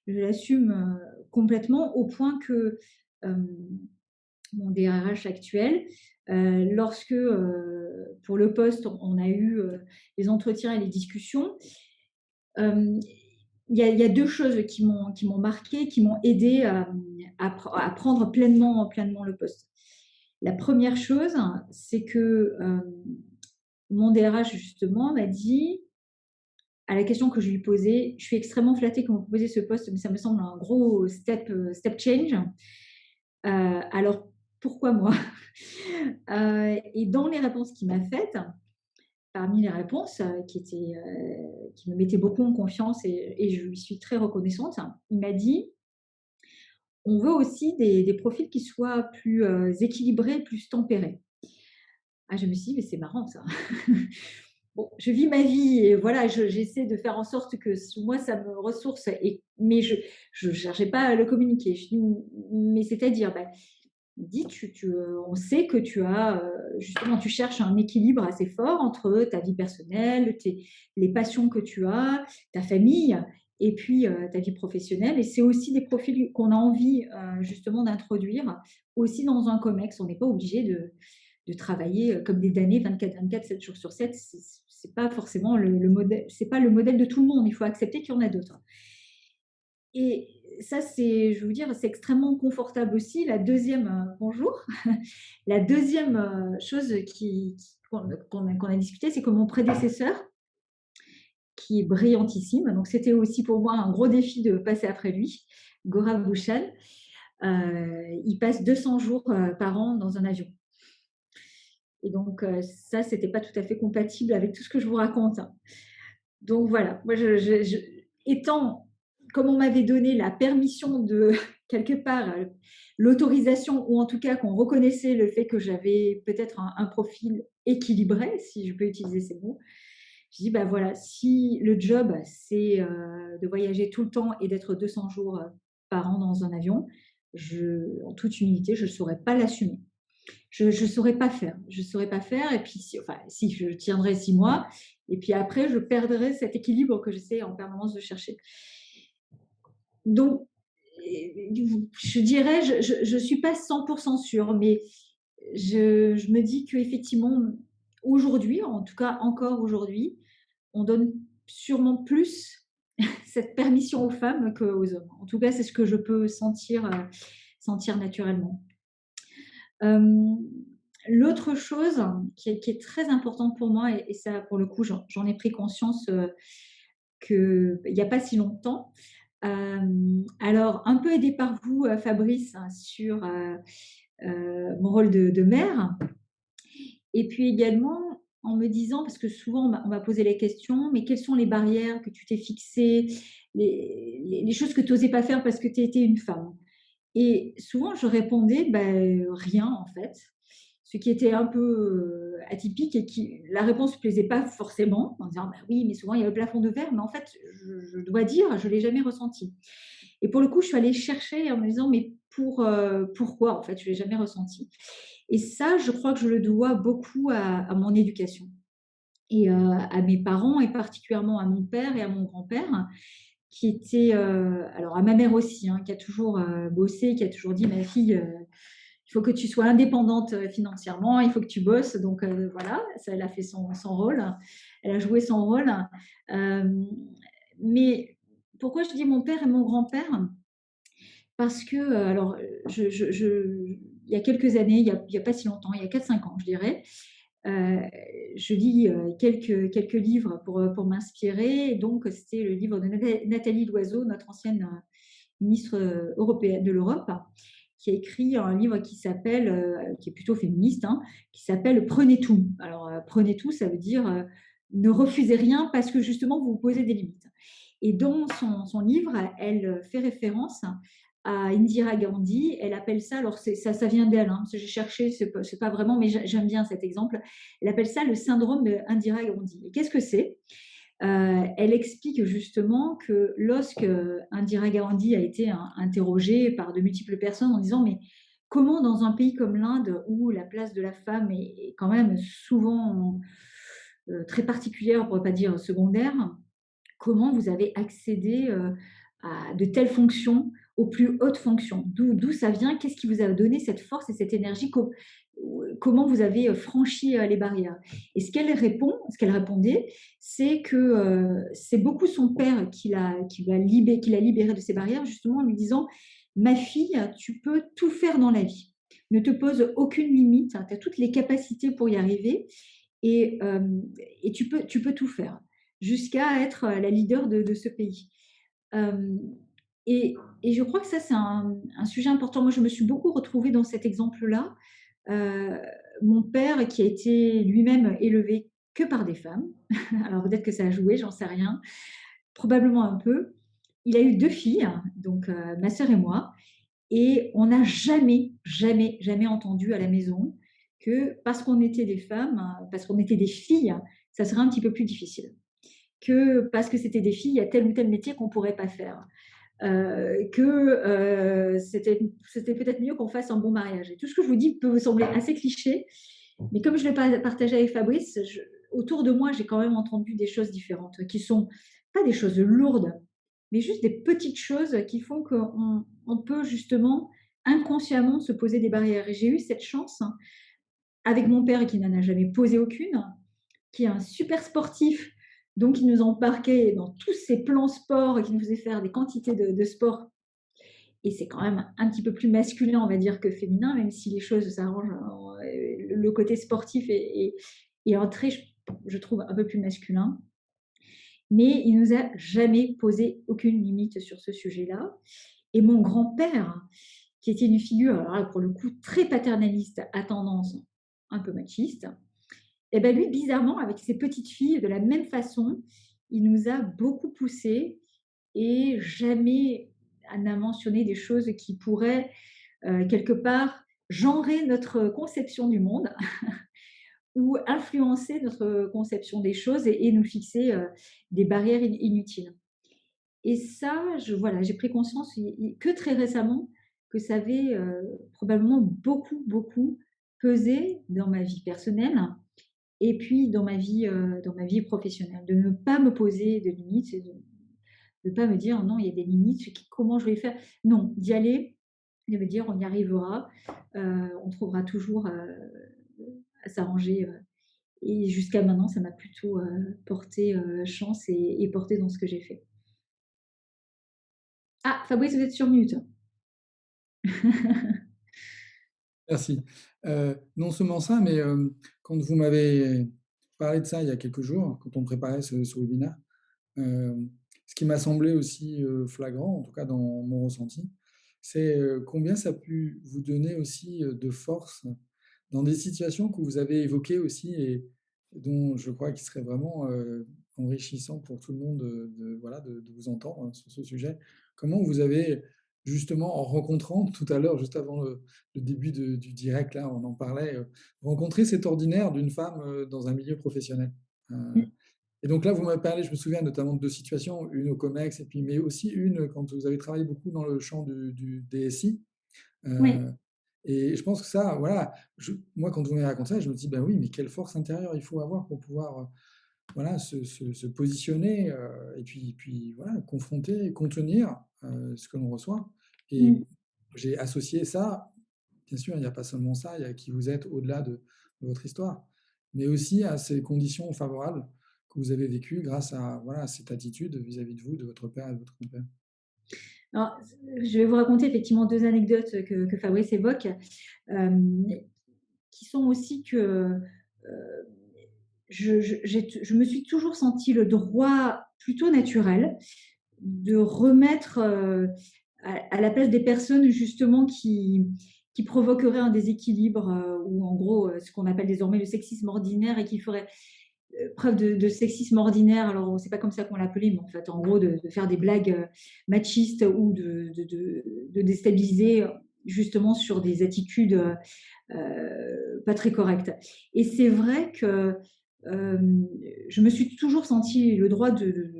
Je l'assume complètement au point que euh, mon DRH actuel, lorsque pour le poste, on a eu les entretiens et les discussions, euh, il y a deux choses qui m'ont marqué, qui m'ont aidé à prendre pleinement le poste. La première chose, c'est que mon DRH, justement, m'a dit, à la question que je lui posais, je suis extrêmement flattée que vous me proposiez ce poste, mais ça me semble un gros step change. Alors, pourquoi moi? Et dans les réponses qu'il m'a faites, parmi les réponses qui me mettaient beaucoup en confiance et je lui suis très reconnaissante, il m'a dit, on veut aussi des profils qui soient plus équilibrés, plus tempérés. Ah, je me suis dit, mais c'est marrant ça. Bon, je vis ma vie et voilà, j'essaie de faire en sorte que moi, ça me ressource, mais je ne cherchais pas à le communiquer. Je dis, mais c'est-à-dire, ben, dis, on sait que tu as, justement, tu cherches un équilibre assez fort entre ta vie personnelle, les passions que tu as, ta famille, et puis ta vie professionnelle. Et c'est aussi des profils qu'on a envie, justement, d'introduire aussi dans un COMEX. On n'est pas obligé de travailler comme des damnés 24-24, 7 jours sur 7. C'est pas forcément le modèle, c'est pas le modèle de tout le monde. Il faut accepter qu'il y en a d'autres. Et ça, je veux vous dire, c'est extrêmement confortable aussi. La deuxième, bonjour, la deuxième chose qu'on a discuté, c'est que mon prédécesseur, qui est brillantissime, donc c'était aussi pour moi un gros défi de passer après lui, Gaurav Bhushan, il passe 200 jours par an dans un avion. Et donc, ça, c'était pas tout à fait compatible avec tout ce que je vous raconte. Donc voilà, moi, étant, comme on m'avait donné la permission de, quelque part, l'autorisation, ou en tout cas qu'on reconnaissait le fait que j'avais peut-être un profil équilibré, si je peux utiliser ces mots, je dis, bah voilà, si le job, c'est de voyager tout le temps et d'être 200 jours par an dans un avion, en toute humilité, je ne saurais pas l'assumer. Je ne saurais pas faire. Je saurais pas faire. Et puis, si je tiendrais 6 mois, et puis après, je perdrais cet équilibre que j'essaie en permanence de chercher. Donc, je dirais, je ne suis pas 100% sûre, mais je me dis qu'effectivement, aujourd'hui, en tout cas encore aujourd'hui, on donne sûrement plus cette permission aux femmes qu'aux hommes. En tout cas, c'est ce que je peux sentir naturellement. L'autre chose qui est très importante pour moi, et ça, pour le coup, j'en ai pris conscience qu'il n'y a pas si longtemps. Alors, un peu aidée par vous, Fabrice, hein, sur mon rôle de mère. Et puis également, en me disant, parce que souvent on m'a posé la question, mais quelles sont les barrières que tu t'es fixées, les choses que tu n'osais pas faire parce que tu étais une femme? Et souvent, je répondais, ben, rien en fait, ce qui était un peu atypique et qui la réponse ne plaisait pas forcément, en disant, ben oui, mais souvent il y a le plafond de verre, mais en fait, je dois dire, je ne l'ai jamais ressenti. Et pour le coup, je suis allée chercher en me disant, mais pourquoi en fait, je ne l'ai jamais ressenti. Et ça, je crois que je le dois beaucoup à mon éducation et à mes parents, et particulièrement à mon père et à mon grand-père, qui était, alors à ma mère aussi, hein, qui a toujours bossé, qui a toujours dit, ma fille, il faut que tu sois indépendante financièrement, il faut que tu bosses. Donc voilà, ça, elle a fait son rôle, elle a joué son rôle. Euh, mais pourquoi je dis mon père et mon grand-père? Parce que, alors, il y a quelques années, il y a pas si longtemps, il y a 4-5 ans, je dirais, euh, je lis quelques livres pour m'inspirer. Et donc, c'était le livre de Nathalie Loiseau, notre ancienne ministre européenne de l'Europe, qui a écrit un livre qui s'appelle, qui est plutôt féministe, hein, qui s'appelle Prenez tout. Alors, prenez tout, ça veut dire ne refusez rien parce que justement, vous vous posez des limites. Et dans son livre, elle fait référence à Indira Gandhi. Elle appelle ça, alors ça vient d'elle, hein, j'ai cherché, c'est pas vraiment, mais j'aime bien cet exemple. Elle appelle ça le syndrome d'Indira Gandhi. Et qu'est-ce que c'est? Elle explique justement que lorsque Indira Gandhi a été interrogée par de multiples personnes en disant, mais comment dans un pays comme l'Inde, où la place de la femme est quand même souvent très particulière, pour ne pas dire secondaire, comment vous avez accédé à de telles fonctions, aux plus hautes fonctions? D'où ça vient? Qu'est-ce qui vous a donné cette force et cette énergie? Comment vous avez franchi les barrières? Et ce qu'elle répondait, c'est que c'est beaucoup son père qui l'a libérée de ces barrières, justement en lui disant: «Ma fille, tu peux tout faire dans la vie. Ne te pose aucune limite, tu as toutes les capacités pour y arriver et, tu peux tout faire, jusqu'à être la leader de ce pays.» Euh, et je crois que ça, c'est un sujet important. Moi, je me suis beaucoup retrouvée dans cet exemple-là. Euh, Mon père, qui a été lui-même élevé que par des femmes, alors peut-être que ça a joué, j'en sais rien, probablement un peu. Il a eu deux filles, donc ma sœur et moi, et on n'a jamais, jamais, jamais entendu à la maison que parce qu'on était des femmes, parce qu'on était des filles, ça serait un petit peu plus difficile. Que parce que c'était des filles, il y a tel ou tel métier qu'on ne pourrait pas faire. C'était peut-être mieux qu'on fasse un bon mariage. Et tout ce que je vous dis peut vous sembler assez cliché, mais comme je l'ai partagé avec Fabrice, autour de moi, j'ai quand même entendu des choses différentes, qui sont pas des choses lourdes, mais juste des petites choses qui font qu'on peut justement inconsciemment se poser des barrières. Et j'ai eu cette chance avec mon père qui n'en a jamais posé aucune, qui est un super sportif, donc il nous embarquait dans tous ses plans sport et qui nous faisait faire des quantités de sport. Et c'est quand même un petit peu plus masculin, on va dire, que féminin, même si les choses s'arrangent. Le côté sportif est entré, je trouve, un peu plus masculin. Mais il nous a jamais posé aucune limite sur ce sujet-là. Et mon grand-père, qui était une figure, alors là, pour le coup, très paternaliste, à tendance un peu machiste, et ben lui, bizarrement, avec ses petites filles, de la même façon, il nous a beaucoup poussés et jamais n'a mentionné des choses qui pourraient, quelque part, genrer notre conception du monde ou influencer notre conception des choses et nous fixer des barrières inutiles. Et ça, voilà, j'ai pris conscience que très récemment que ça avait probablement beaucoup, beaucoup pesé dans ma vie personnelle et puis dans ma vie professionnelle, de ne pas me poser de limites et de ne pas me dire non, il y a des limites, comment je vais faire? Non, d'y aller, de me dire on y arrivera, on trouvera toujours à s'arranger. Et jusqu'à maintenant, ça m'a plutôt porté chance et porté dans ce que j'ai fait. Ah, Fabrice, vous êtes sur mute. Merci. Non seulement ça, mais quand vous m'avez parlé de ça il y a quelques jours, quand on préparait ce webinaire, euh, ce qui m'a semblé aussi flagrant, en tout cas dans mon ressenti, c'est combien ça a pu vous donner aussi de force dans des situations que vous avez évoquées aussi et dont je crois qu'il serait vraiment enrichissant pour tout le monde voilà, de vous entendre sur ce sujet. Comment vous avez, justement, en rencontrant tout à l'heure, juste avant le début du direct, là, on en parlait, rencontré cet ordinaire d'une femme dans un milieu professionnel. Euh, et donc là, vous m'avez parlé, je me souviens notamment de deux situations, une au COMEX, et puis, mais aussi une quand vous avez travaillé beaucoup dans le champ du DSI. Oui. Euh, et je pense que ça, voilà, moi, quand vous m'avez raconté ça, je me dis, ben oui, mais quelle force intérieure il faut avoir pour pouvoir voilà, se positionner et puis voilà, confronter, contenir ce que l'on reçoit. Et Mm. j'ai associé ça, bien sûr, il n'y a pas seulement ça, il y a qui vous êtes au-delà de votre histoire, mais aussi à ces conditions favorables que vous avez vécues grâce à voilà, cette attitude vis-à-vis de vous, de votre père et de votre grand-père. Alors, je vais vous raconter effectivement deux anecdotes que Fabrice évoque, euh, qui sont aussi que je me suis toujours senti le droit plutôt naturel de remettre à la place des personnes justement qui provoqueraient un déséquilibre ou en gros ce qu'on appelle désormais le sexisme ordinaire et qui ferait preuve de sexisme ordinaire. Alors, c'est pas comme ça qu'on l'appelait, mais en fait, en gros, de faire des blagues machistes ou de déstabiliser justement sur des attitudes pas très correctes. Et c'est vrai que euh, je me suis toujours senti le droit de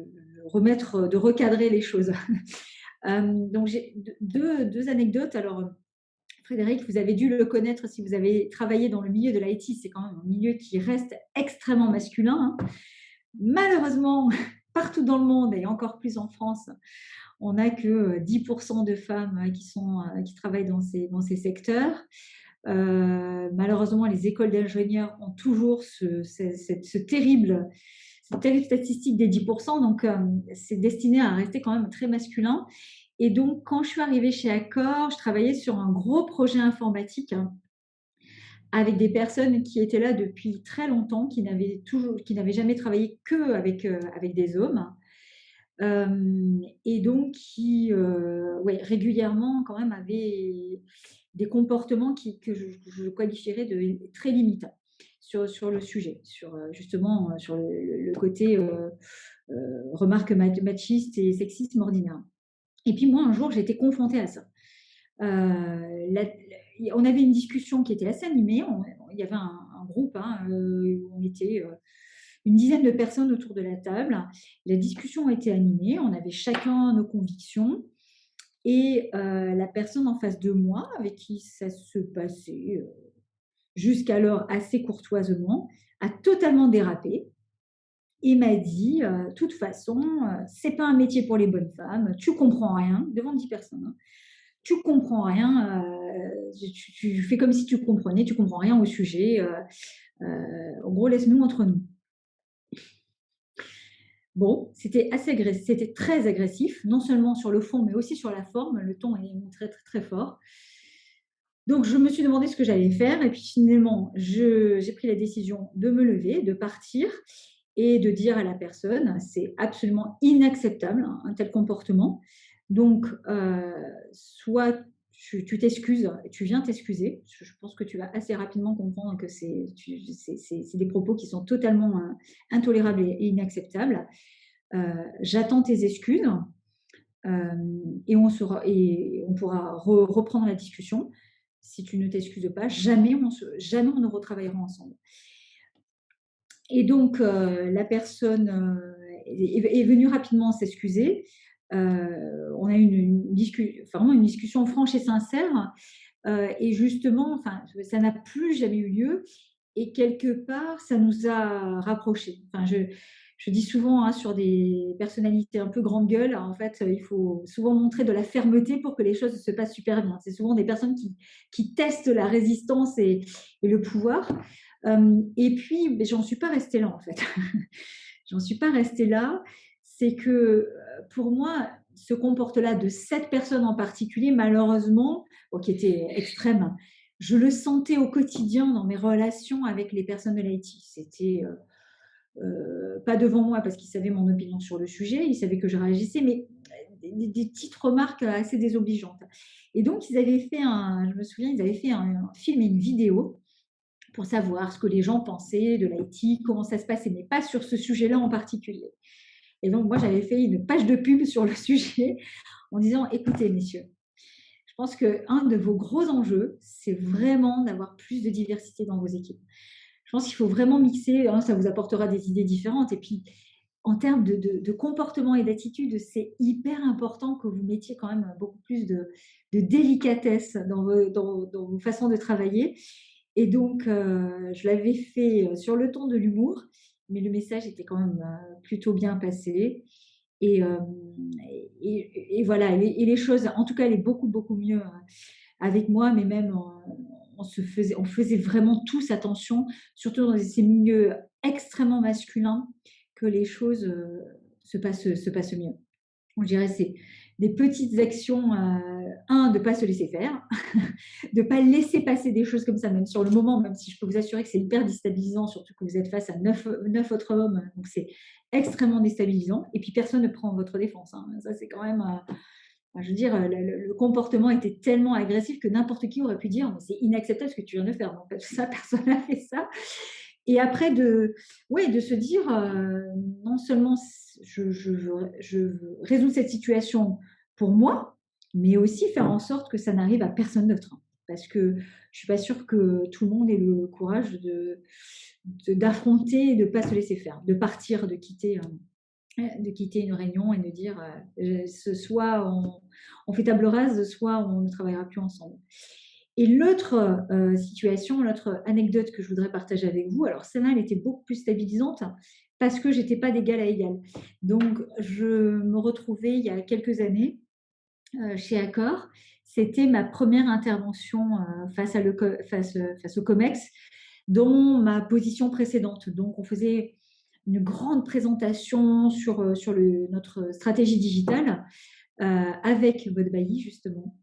remettre, de recadrer les choses. Donc, j'ai deux anecdotes. Alors, Frédéric, vous avez dû le connaître si vous avez travaillé dans le milieu de l'IT. C'est quand même un milieu qui reste extrêmement masculin, hein. Malheureusement, partout dans le monde et encore plus en France, on n'a que 10% de femmes qui travaillent dans ces secteurs. Malheureusement, les écoles d'ingénieurs ont toujours cette terrible statistique des 10%, donc c'est destiné à rester quand même très masculin. Et donc, quand je suis arrivée chez Accor, je travaillais sur un gros projet informatique, hein, avec des personnes qui étaient là depuis très longtemps, qui n'avaient jamais travaillé avec des hommes. Et donc qui ouais, régulièrement quand même avaient des comportements que je qualifierais de très limitants sur le sujet, justement sur le côté remarques machistes et sexisme ordinaire. Et puis moi, un jour, j'ai été confrontée à ça. On avait une discussion qui était assez animée. Il y avait un groupe, hein, où on était une dizaine de personnes autour de la table. La discussion était animée. On avait chacun nos convictions. Et la personne en face de moi, avec qui ça se passait jusqu'alors assez courtoisement, a totalement dérapé et m'a dit, de toute façon, c'est pas un métier pour les bonnes femmes, tu comprends rien, devant 10 personnes, hein. Tu comprends rien, tu fais comme si tu comprenais, tu comprends rien au sujet. En gros, laisse-nous entre nous. Bon, c'était très agressif, non seulement sur le fond, mais aussi sur la forme. Le ton est très, très, très fort. Donc, je me suis demandé ce que j'allais faire. Et puis, finalement, j'ai pris la décision de me lever, de partir et de dire à la personne, c'est absolument inacceptable, hein, un tel comportement. Donc, soit tu t'excuses, tu viens t'excuser. Je pense que tu vas assez rapidement comprendre que c'est des propos qui sont totalement intolérables et inacceptables. J'attends tes excuses et on pourra reprendre la discussion. Si tu ne t'excuses pas, jamais on ne retravaillera ensemble. Et donc, la personne est venue rapidement s'excuser. On a eu vraiment une discussion franche et sincère. Et justement, ça n'a plus jamais eu lieu. Et quelque part, ça nous a rapprochés. Je dis souvent, hein, sur des personnalités un peu grande gueule, en fait, il faut souvent montrer de la fermeté pour que les choses se passent super bien. C'est souvent des personnes qui testent la résistance et le pouvoir. Et puis, j'en suis pas restée là, en fait. J'en suis pas restée là. C'est que pour moi, ce comportement-là de cette personne en particulier, malheureusement, qui était extrême, je le sentais au quotidien dans mes relations avec les personnes de l'IT. C'était pas devant moi parce qu'ils savaient mon opinion sur le sujet, ils savaient que je réagissais, mais des petites remarques assez désobligeantes. Et donc, je me souviens, ils avaient fait un film et une vidéo pour savoir ce que les gens pensaient de l'IT, comment ça se passait, mais pas sur ce sujet-là en particulier. Et donc, moi, j'avais fait une page de pub sur le sujet en disant, écoutez, messieurs, je pense qu'un de vos gros enjeux, c'est vraiment d'avoir plus de diversité dans vos équipes. Je pense qu'il faut vraiment mixer, hein, ça vous apportera des idées différentes. Et puis, en termes de comportement et d'attitude, c'est hyper important que vous mettiez quand même beaucoup plus de délicatesse dans vos façons de travailler. Et donc, je l'avais fait sur le ton de l'humour, mais le message était quand même plutôt bien passé. Et, voilà, et les choses, en tout cas, allaient beaucoup, beaucoup mieux avec moi, mais même on faisait vraiment tous attention, surtout dans ces milieux extrêmement masculins, que les choses se passent mieux. Je dirais c'est des petites actions, de ne pas se laisser faire, de ne pas laisser passer des choses comme ça, même sur le moment, même si je peux vous assurer que c'est hyper déstabilisant, surtout que vous êtes face à 9 autres hommes, donc c'est extrêmement déstabilisant. Et puis personne ne prend votre défense, hein. Ça, c'est quand même, je veux dire, le comportement était tellement agressif que n'importe qui aurait pu dire, mais c'est inacceptable ce que tu viens de faire. Donc ça, personne n'a fait ça. Et après, de se dire, non seulement je résous cette situation pour moi, mais aussi faire en sorte que ça n'arrive à personne d'autre. Parce que je ne suis pas sûre que tout le monde ait le courage d'affronter et de ne pas se laisser faire, de partir, de quitter une réunion et de dire, soit on fait table rase, soit on ne travaillera plus ensemble. Et l'autre situation, l'autre anecdote que je voudrais partager avec vous, alors celle-là, elle était beaucoup plus stabilisante parce que j'étais pas d'égal à égal. Donc, je me retrouvais il y a quelques années chez Accor. C'était ma première intervention face au COMEX dans ma position précédente. Donc, on faisait une grande présentation sur notre stratégie digitale avec Maud Bailly, justement.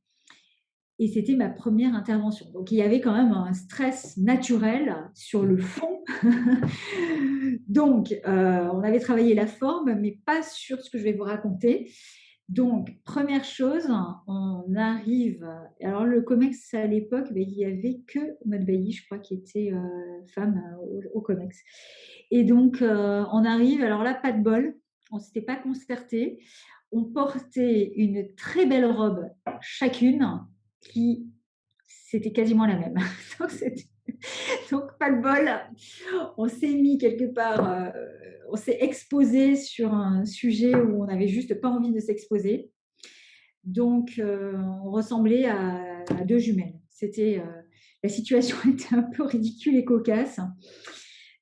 Et c'était ma première intervention. Donc, il y avait quand même un stress naturel sur le fond. Donc, on avait travaillé la forme, mais pas sur ce que je vais vous raconter. Donc, première chose, on arrive. Alors, le COMEX à l'époque, il n'y avait que Maud Bailly, je crois, qui était femme au COMEX. Et donc, on arrive. Alors là, pas de bol. On ne s'était pas concerté. On portait une très belle robe chacune qui c'était quasiment la même. Donc, pas de bol. On s'est mis quelque part, on s'est exposé sur un sujet où on n'avait juste pas envie de s'exposer. Donc, on ressemblait à deux jumelles. La situation était un peu ridicule et cocasse.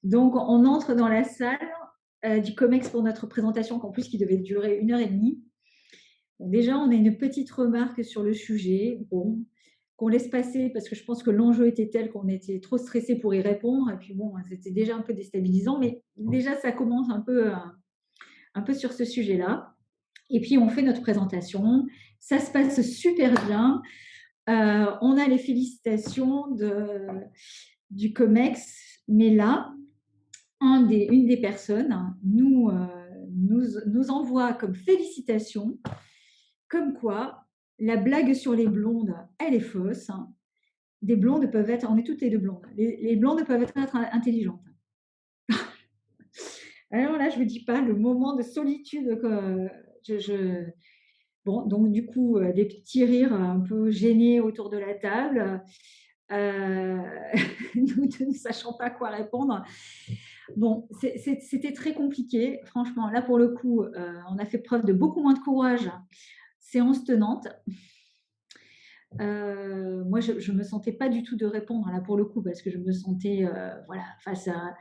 Donc, on entre dans la salle du COMEX pour notre présentation, qu'en plus qui devait durer 1 heure et demie. Bon, déjà, on a une petite remarque sur le sujet. Bon, qu'on laisse passer parce que je pense que l'enjeu était tel qu'on était trop stressé pour y répondre. Et puis bon, c'était déjà un peu déstabilisant, mais déjà, ça commence un peu sur ce sujet-là. Et puis, on fait notre présentation. Ça se passe super bien. On a les félicitations du COMEX, mais là, une des personnes nous envoie comme félicitations, comme quoi la blague sur les blondes, elle est fausse. Des blondes peuvent être, on est toutes les deux blondes, les blondes peuvent être intelligentes. Alors là, je ne me dis pas le moment de solitude que Bon, donc du coup, des petits rires un peu gênés autour de la table, euh, nous ne sachant pas quoi répondre. Bon, c'était très compliqué, franchement. Là, pour le coup, on a fait preuve de beaucoup moins de courage. Séance tenante. Moi, je ne me sentais pas du tout de répondre là pour le coup parce que je me sentais voilà, face à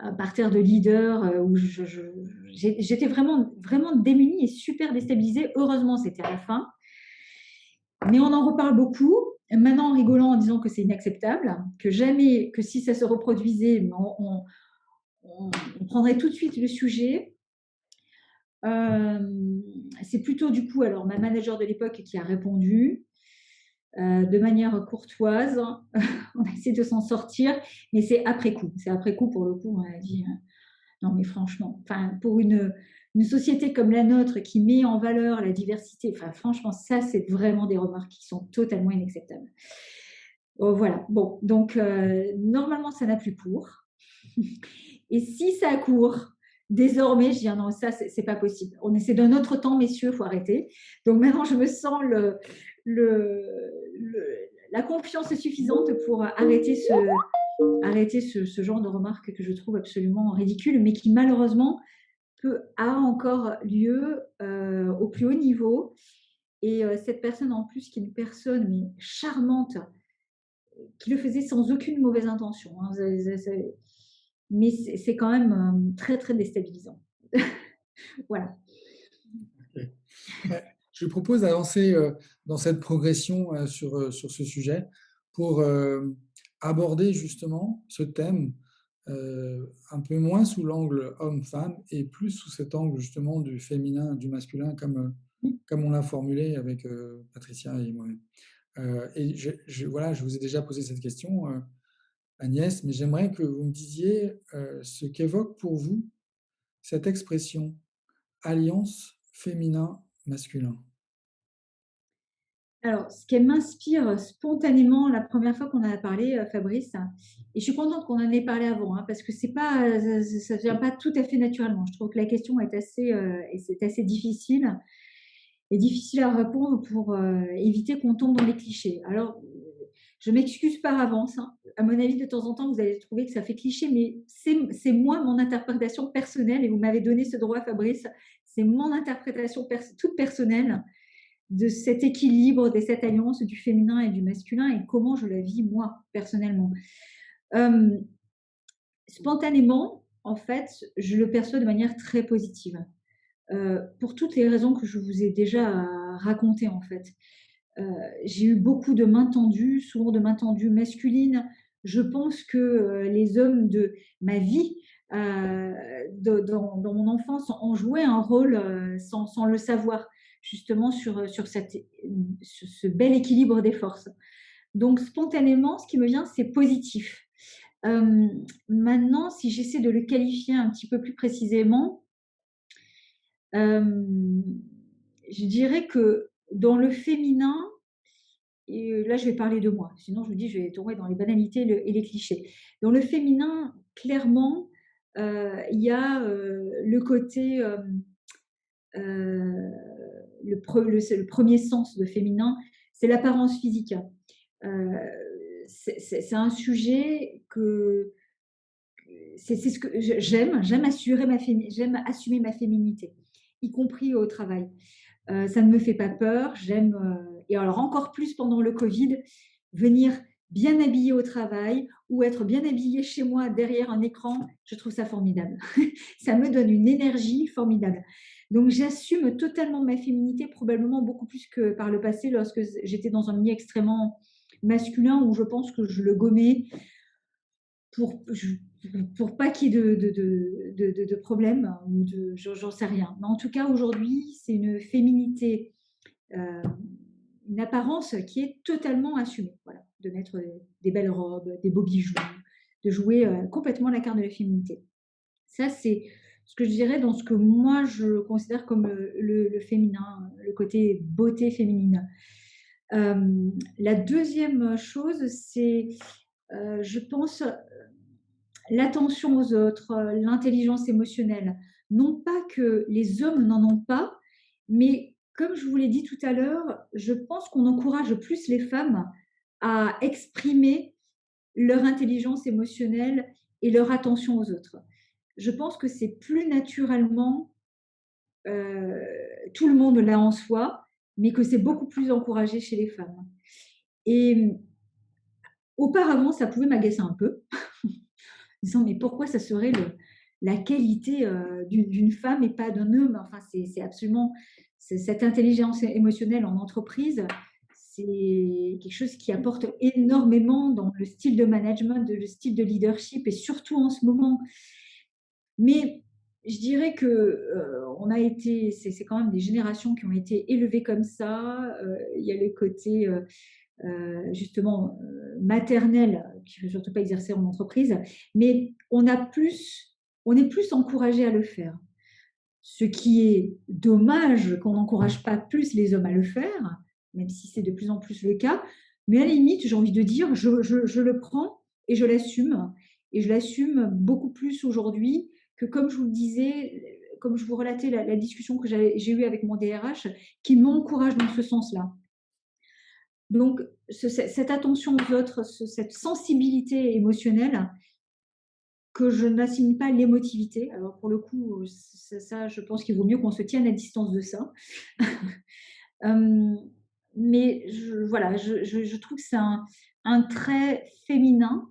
un parterre de leaders où j'étais vraiment, vraiment démunie et super déstabilisée. Heureusement, c'était à la fin. Mais on en reparle beaucoup. Maintenant, en rigolant, en disant que c'est inacceptable, que jamais, que si ça se reproduisait, on prendrait tout de suite le sujet. C'est plutôt du coup, alors ma manager de l'époque qui a répondu de manière courtoise. On a essayé de s'en sortir, mais c'est après coup. C'est après coup, pour le coup, on a dit non, mais franchement, enfin, pour une société comme la nôtre qui met en valeur la diversité, enfin, franchement, ça, c'est vraiment des remarques qui sont totalement inacceptables. Oh, voilà. Bon, donc, normalement, ça n'a plus cours. Et si ça a cours, désormais, je dis non, ça, c'est pas possible. On essaie d'un autre temps, messieurs, il faut arrêter. Donc maintenant, je me sens la confiance suffisante pour arrêter ce genre de remarques que je trouve absolument ridicule, mais qui malheureusement a encore lieu au plus haut niveau. Et cette personne en plus, qui est une personne mais charmante, qui le faisait sans aucune mauvaise intention. Hein. Mais c'est quand même très, très déstabilisant. Voilà. Okay. Je propose d'avancer dans cette progression sur ce sujet pour aborder justement ce thème un peu moins sous l'angle homme-femme et plus sous cet angle justement du féminin, du masculin, comme on l'a formulé avec Patricia et moi-même. Et voilà, je vous ai déjà posé cette question, Agnès, mais j'aimerais que vous me disiez ce qu'évoque pour vous cette expression alliance féminin-masculin. Alors, ce qui m'inspire spontanément la première fois qu'on en a parlé, Fabrice, et je suis contente qu'on en ait parlé avant, hein, parce que ça ne vient pas tout à fait naturellement. Je trouve que la question c'est assez difficile et difficile à répondre pour éviter qu'on tombe dans les clichés. Alors, je m'excuse par avance. Hein. À mon avis, de temps en temps, vous allez trouver que ça fait cliché, mais c'est moi, mon interprétation personnelle, et vous m'avez donné ce droit, Fabrice. C'est mon interprétation toute personnelle de cet équilibre, de cette alliance du féminin et du masculin et comment je la vis moi, personnellement. Euh, Spontanément, en fait, je le perçois de manière très positive. Pour toutes les raisons que je vous ai déjà racontées, en fait. Euh, j'ai eu beaucoup de mains tendues, souvent de mains tendues masculines. Je pense que les hommes de ma vie, dans mon enfance, ont joué un rôle sans le savoir, justement sur ce bel équilibre des forces. Donc, spontanément, ce qui me vient, c'est positif. Euh, Maintenant, si j'essaie de le qualifier un petit peu plus précisément, euh, je dirais que dans le féminin, et là je vais parler de moi, sinon je vous dis je vais tomber dans les banalités et les clichés. Dans le féminin, clairement, il y a le côté, euh, le premier sens de féminin, c'est l'apparence physique. Euh, c'est un sujet que c'est ce que j'aime assumer ma féminité, y compris au travail. Ça ne me fait pas peur. Et alors encore plus pendant le Covid, venir bien habillée au travail ou être bien habillée chez moi derrière un écran, je trouve ça formidable. Ça me donne une énergie formidable. Donc j'assume totalement ma féminité, probablement beaucoup plus que par le passé lorsque j'étais dans un milieu extrêmement masculin où je pense que je le gommais pour, pour pas qu'il y ait de problème ou j'en sais rien. Mais en tout cas, aujourd'hui, c'est une féminité, euh, une apparence qui est totalement assumée. Voilà, de mettre des belles robes, des beaux bijoux, de jouer complètement la carte de la féminité. Ça, c'est ce que je dirais dans ce que moi, je considère comme le féminin, le côté beauté féminine. La deuxième chose, c'est, je pense, l'attention aux autres, l'intelligence émotionnelle. Non pas que les hommes n'en ont pas, mais comme je vous l'ai dit tout à l'heure, je pense qu'on encourage plus les femmes à exprimer leur intelligence émotionnelle et leur attention aux autres. Je pense que c'est plus naturellement, euh, tout le monde l'a en soi, mais que c'est beaucoup plus encouragé chez les femmes. Et auparavant, ça pouvait m'agacer un peu, disant mais pourquoi ça serait la qualité d'une femme et pas d'un homme. Enfin, c'est absolument cette intelligence émotionnelle en entreprise, c'est quelque chose qui apporte énormément dans le style de management, le style de leadership et surtout en ce moment. Mais je dirais que on a été, c'est quand même des générations qui ont été élevées comme ça. Il y a le côté justement maternelle, qui ne veut surtout pas exercer en entreprise, mais on est plus encouragé à le faire. Ce qui est dommage qu'on n'encourage pas plus les hommes à le faire, même si c'est de plus en plus le cas. Mais à la limite, j'ai envie de dire, je le prends et je l'assume. Et je l'assume beaucoup plus aujourd'hui que, comme je vous le disais, comme je vous relatais la discussion que j'ai eue avec mon DRH, qui m'encourage dans ce sens-là. Donc, cette attention aux autres, cette sensibilité émotionnelle, que je n'assigne pas l'émotivité. Alors, pour le coup, ça, je pense qu'il vaut mieux qu'on se tienne à distance de ça. euh, mais voilà, je trouve que c'est un trait féminin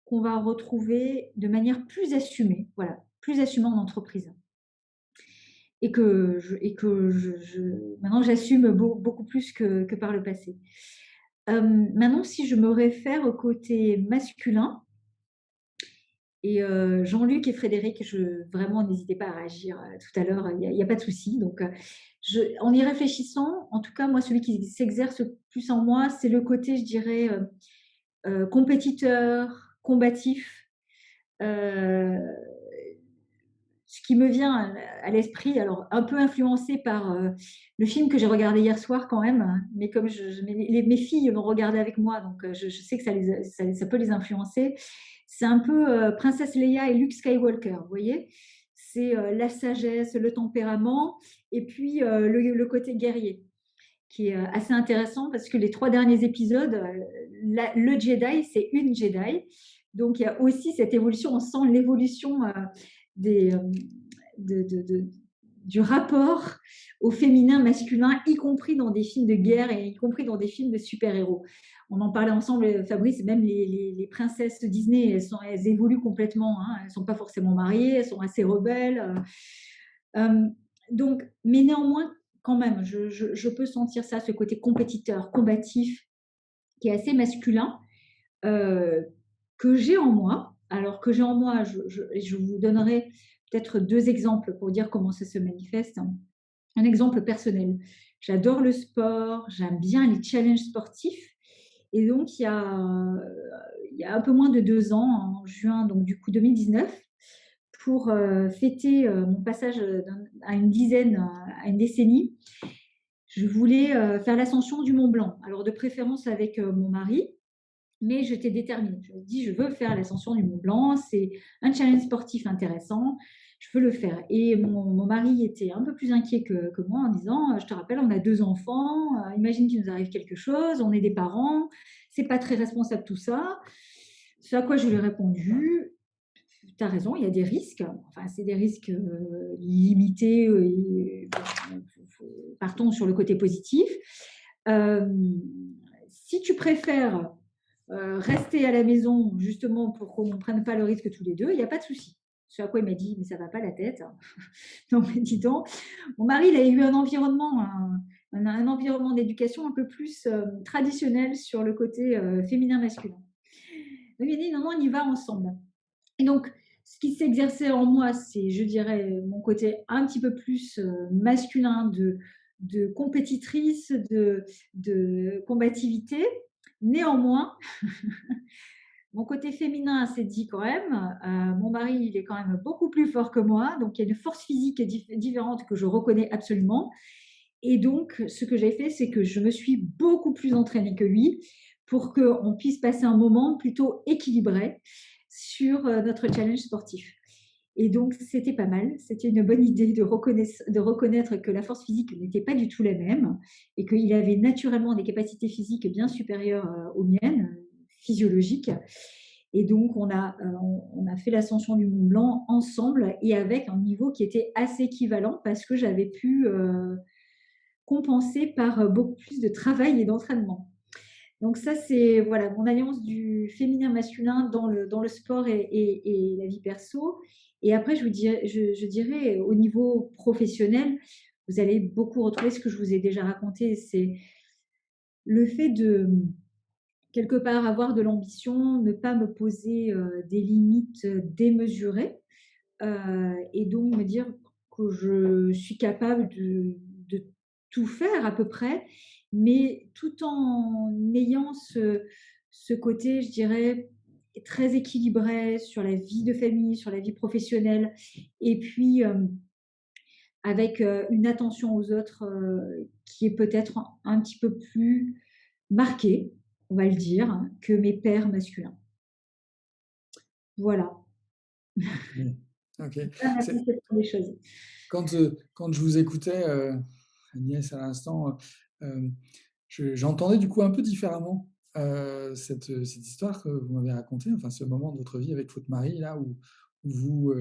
qu'on va retrouver de manière plus assumée, voilà, plus assumée en entreprise. Maintenant, j'assume beaucoup plus que par le passé. Maintenant, si je me réfère au côté masculin, et Jean-Luc et Frédéric, vraiment, n'hésitez pas à réagir tout à l'heure, il n'y a pas de souci. Donc, en y réfléchissant, en tout cas, moi, celui qui s'exerce plus en moi, c'est le côté, je dirais, compétiteur, combatif. Euh, Ce qui me vient à l'esprit, alors un peu influencé par le film que j'ai regardé hier soir quand même, hein, mais comme mes filles l'ont regardé avec moi, donc je sais que ça peut les influencer. C'est un peu Princesse Leia et Luke Skywalker, vous voyez? C'est la sagesse, le tempérament, et puis le côté guerrier, qui est assez intéressant parce que les 3 derniers épisodes, le Jedi, c'est une Jedi. Donc, il y a aussi cette évolution, on sent l'évolution des, de, de, de, du rapport au féminin, masculin, y compris dans des films de guerre et y compris dans des films de super-héros. On en parlait ensemble, Fabrice, même les princesses Disney, elles évoluent complètement, hein. Elles ne sont pas forcément mariées, elles sont assez rebelles. Euh, donc, mais néanmoins, quand même, je peux sentir ça, ce côté compétiteur, combatif, qui est assez masculin, euh, que j'ai en moi. Alors que j'ai en moi, je vous donnerai peut-être deux exemples pour dire comment ça se manifeste. Un exemple personnel. J'adore le sport, j'aime bien les challenges sportifs. Et donc, il y a un peu moins de 2 ans, en juin donc, du coup 2019, pour fêter mon passage à une dizaine, à une décennie, je voulais faire l'ascension du Mont Blanc. Alors, de préférence avec mon mari, mais j'étais déterminée. Je me dis, je veux faire l'ascension du Mont Blanc, c'est un challenge sportif intéressant, je veux le faire. Et mon mari était un peu plus inquiet que moi en disant, je te rappelle, on a 2 enfants, imagine qu'il nous arrive quelque chose, on est des parents, c'est pas très responsable tout ça. Ce à quoi je lui ai répondu, tu as raison, il y a des risques. Enfin, c'est des risques limités. Partons sur le côté positif. Euh, Si tu préfères rester à la maison justement pour qu'on ne prenne pas le risque tous les deux, il n'y a pas de souci. Ce à quoi il m'a dit, mais ça ne va pas la tête. Non, mais dis donc, mon mari, il a eu un environnement, un environnement d'éducation un peu plus traditionnel sur le côté féminin-masculin. Donc, il a dit, non, non, on y va ensemble. Et donc, ce qui s'exerçait en moi, c'est, je dirais, mon côté un petit peu plus masculin de compétitrice, de combativité. Néanmoins, mon côté féminin s'est dit quand même, mon mari, il est quand même beaucoup plus fort que moi, donc il y a une force physique différente que je reconnais absolument. Et donc, ce que j'ai fait, c'est que je me suis beaucoup plus entraînée que lui pour qu'on puisse passer un moment plutôt équilibré sur notre challenge sportif. Et donc, c'était pas mal. C'était une bonne idée de reconnaître que la force physique n'était pas du tout la même et qu'il avait naturellement des capacités physiques bien supérieures aux miennes, physiologiques. Et donc, on a fait l'ascension du Mont Blanc ensemble et avec un niveau qui était assez équivalent parce que j'avais pu compenser par beaucoup plus de travail et d'entraînement. Donc ça, c'est voilà, mon alliance du féminin-masculin dans le sport et la vie perso. Et après, je dirais, au niveau professionnel, vous allez beaucoup retrouver ce que je vous ai déjà raconté, c'est le fait de, quelque part, avoir de l'ambition, ne pas me poser des limites démesurées, et donc me dire que je suis capable de tout faire à peu près, mais tout en ayant ce côté, je dirais, très équilibré sur la vie de famille, sur la vie professionnelle, et puis avec une attention aux autres qui est peut-être un petit peu plus marquée, on va le dire, que mes pairs masculins. Voilà. Oui. Ok. Voilà ma C'est- conception des choses. quand je vous écoutais, Agnès, à l'instant, euh, j'entendais du coup un peu différemment cette histoire que vous m'avez racontée, enfin ce moment de votre vie avec votre mari, là où vous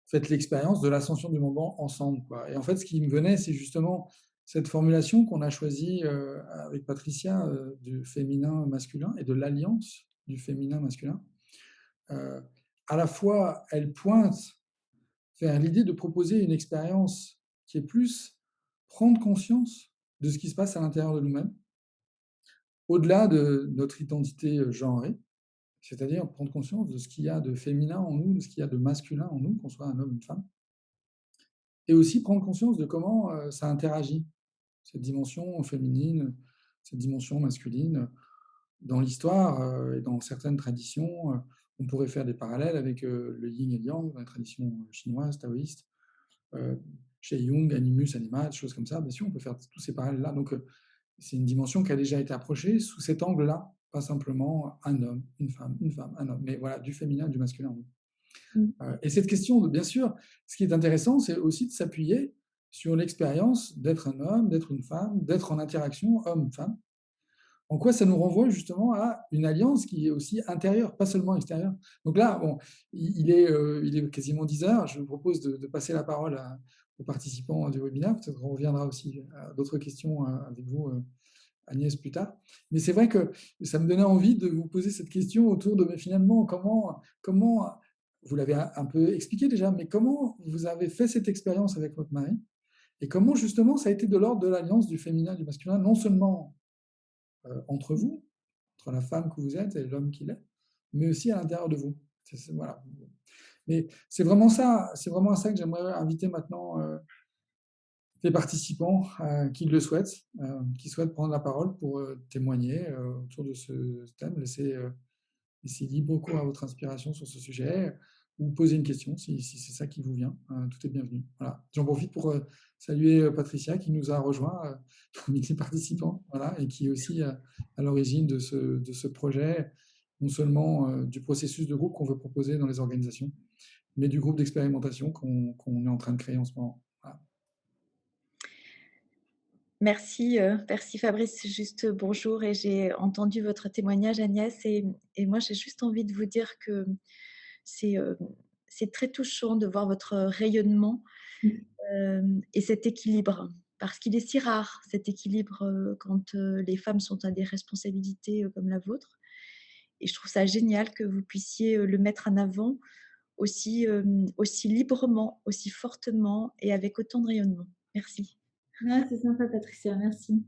faites l'expérience de l'ascension du Mont Blanc ensemble, quoi. Et en fait, ce qui me venait, c'est justement cette formulation qu'on a choisie avec Patricia du féminin masculin et de l'alliance du féminin masculin. Euh, à la fois, elle pointe vers l'idée de proposer une expérience qui est plus prendre conscience de ce qui se passe à l'intérieur de nous-mêmes, au-delà de notre identité genrée, c'est-à-dire prendre conscience de ce qu'il y a de féminin en nous, de ce qu'il y a de masculin en nous, qu'on soit un homme ou une femme, et aussi prendre conscience de comment ça interagit, cette dimension féminine, cette dimension masculine. Dans l'histoire et dans certaines traditions, on pourrait faire des parallèles avec le yin et le yang, dans la tradition chinoise, taoïste, chez Jung, animus, animat, choses comme ça. Bien sûr, on peut faire tous ces parallèles-là. Donc, c'est une dimension qui a déjà été approchée sous cet angle-là, pas simplement un homme, une femme, un homme, mais voilà, du féminin, du masculin. Mm. Et cette question, bien sûr, ce qui est intéressant, c'est aussi de s'appuyer sur l'expérience d'être un homme, d'être une femme, d'être en interaction homme-femme. En quoi ça nous renvoie justement à une alliance qui est aussi intérieure, pas seulement extérieure. Donc là, bon, il est quasiment 10 heures. Je vous propose de passer la parole aux participants du webinaire. Peut-être qu'on reviendra aussi à d'autres questions avec vous, Agnès, plus tard. Mais c'est vrai que ça me donnait envie de vous poser cette question autour de, mais finalement, comment vous l'avez un peu expliqué déjà, mais comment vous avez fait cette expérience avec votre mari et comment justement ça a été de l'ordre de l'alliance du féminin et du masculin, non seulement entre vous, entre la femme que vous êtes et l'homme qu'il est, mais aussi à l'intérieur de vous. Voilà. Mais c'est vraiment à ça que j'aimerais inviter maintenant les participants qui le souhaitent, qui souhaitent prendre la parole pour témoigner autour de ce thème. Laissez libre cours à votre inspiration sur ce sujet ou poser une question si c'est ça qui vous vient. Tout est bienvenu. Voilà. J'en profite pour saluer Patricia qui nous a rejoint parmi les participants, voilà, et qui est aussi à l'origine de ce projet, non seulement du processus de groupe qu'on veut proposer dans les organisations, mais du groupe d'expérimentation qu'on est en train de créer en ce moment. Voilà. Merci, merci Fabrice. Juste bonjour et j'ai entendu votre témoignage Agnès et moi j'ai juste envie de vous dire que c'est, heu, c'est très touchant de voir votre rayonnement, et cet équilibre. Parce qu'il est si rare cet équilibre, quand, les femmes sont à des responsabilités, comme la vôtre et je trouve ça génial que vous puissiez, le mettre en avant aussi, aussi librement, aussi fortement et avec autant de rayonnement. Merci. Ah, c'est sympa, Patricia, merci.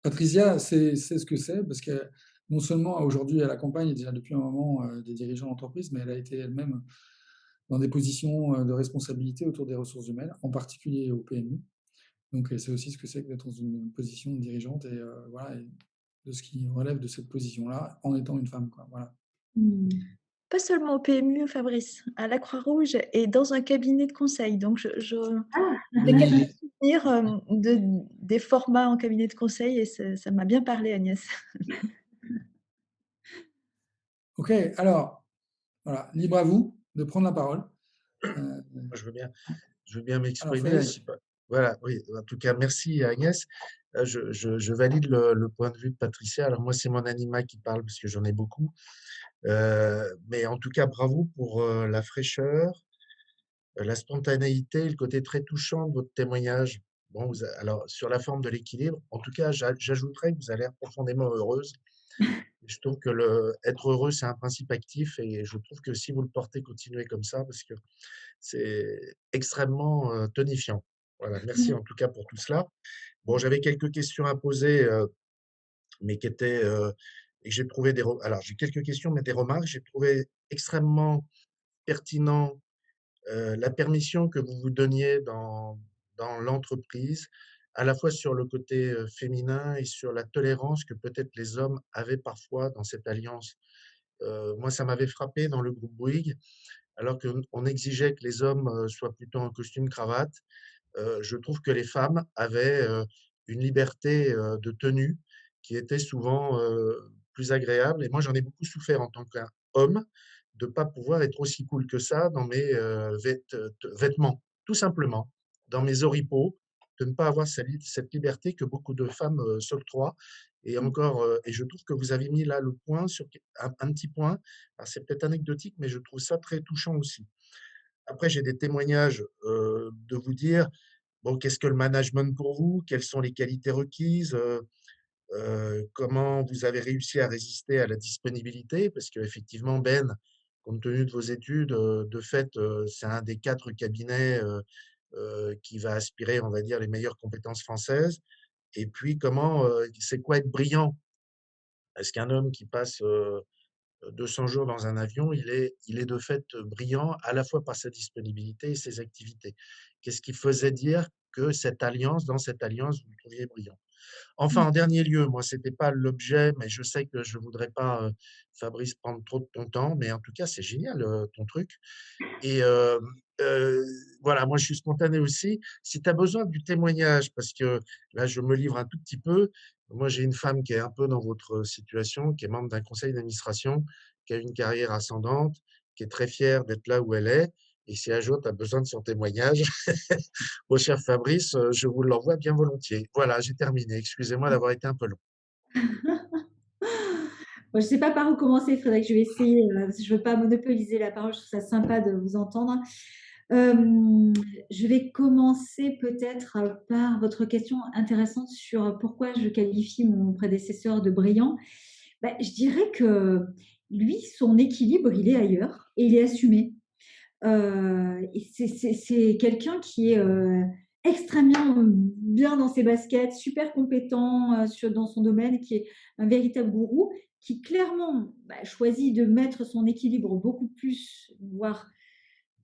Patricia, c'est ce que c'est, parce que non seulement aujourd'hui elle accompagne déjà depuis un moment des dirigeants d'entreprise, mais elle a été elle-même dans des positions de responsabilité autour des ressources humaines, en particulier au PMI. Donc elle sait aussi ce que c'est que d'être dans une position dirigeante et, voilà, et de ce qui relève de cette position-là en étant une femme, quoi. Voilà. Mmh. Pas seulement au PMU, Fabrice, à la Croix-Rouge et dans un cabinet de conseil. Donc Ah! j'ai quelques Oui, souvenirs, des formats en cabinet de conseil et ça m'a bien parlé Agnès. ok, alors, voilà, libre à vous de prendre la parole. Euh, Je veux bien, je veux bien alors m'exprimer. Frédéric, Voilà, oui. En tout cas, merci Agnès. Je valide le point de vue de Patricia. Alors moi, c'est mon anima qui parle parce que j'en ai beaucoup. Mais en tout cas, bravo pour la fraîcheur, la spontanéité, et le côté très touchant de votre témoignage. Bon, alors sur la forme de l'équilibre, en tout cas, j'ajouterais que vous avez l'air profondément heureuse. Je trouve que être heureux, c'est un principe actif et je trouve que si vous le portez, continuez comme ça parce que c'est extrêmement tonifiant. Voilà, merci en tout cas pour tout cela. Bon, j'avais quelques questions à poser, mais qui étaient et j'ai trouvé alors j'ai quelques questions, mais des remarques. J'ai trouvé extrêmement pertinent la permission que vous vous donniez dans l'entreprise, à la fois sur le côté féminin et sur la tolérance que peut-être les hommes avaient parfois dans cette alliance. Moi, ça m'avait frappé dans le groupe Bouygues, alors qu'on exigeait que les hommes soient plutôt en costume cravate. Je trouve que les femmes avaient une liberté de tenue qui était souvent plus agréable. Et moi, j'en ai beaucoup souffert en tant qu'homme de ne pas pouvoir être aussi cool que ça dans mes vêtements, tout simplement, dans mes oripeaux, de ne pas avoir cette liberté que beaucoup de femmes s'octroient. Et encore, et je trouve que vous avez mis là le point sur un petit point. Alors, c'est peut-être anecdotique, mais je trouve ça très touchant aussi. Après, j'ai des témoignages de vous dire, bon, qu'est-ce que le management pour vous? Quelles sont les qualités requises? Comment vous avez réussi à résister à la disponibilité? Parce qu'effectivement, Ben, compte tenu de vos études, de fait, c'est un des 4 cabinets qui va aspirer, on va dire, les meilleures compétences françaises. Et puis, c'est quoi être brillant? Est-ce qu'un homme qui passe 200 jours dans un avion, il est de fait brillant à la fois par sa disponibilité et ses activités? Qu'est-ce qui faisait dire que dans cette alliance, vous le trouviez brillant? Enfin, en dernier lieu, moi, c'était pas l'objet, mais je sais que je voudrais pas, Fabrice, prendre trop de ton temps, mais en tout cas, c'est génial, ton truc. Et voilà, moi, je suis spontané aussi. Si tu as besoin du témoignage, parce que là, je me livre un tout petit peu. Moi, j'ai une femme qui est un peu dans votre situation, qui est membre d'un conseil d'administration, qui a une carrière ascendante, qui est très fière d'être là où elle est. Et si un jour tu as besoin de son témoignage, mon cher Fabrice, je vous l'envoie bien volontiers. Voilà, j'ai terminé. Excusez-moi d'avoir été un peu long. Bon, je ne sais pas par où commencer, Frédéric. Je vais essayer, parce que je ne veux pas monopoliser la parole. Je trouve ça sympa de vous entendre. Je vais commencer peut-être par votre question intéressante sur pourquoi je qualifie mon prédécesseur de brillant. Bah, je dirais que lui, son équilibre, il est ailleurs et il est assumé. Et c'est quelqu'un qui est extrêmement bien dans ses baskets, super compétent dans son domaine, qui est un véritable gourou, qui clairement choisit de mettre son équilibre beaucoup plus, voire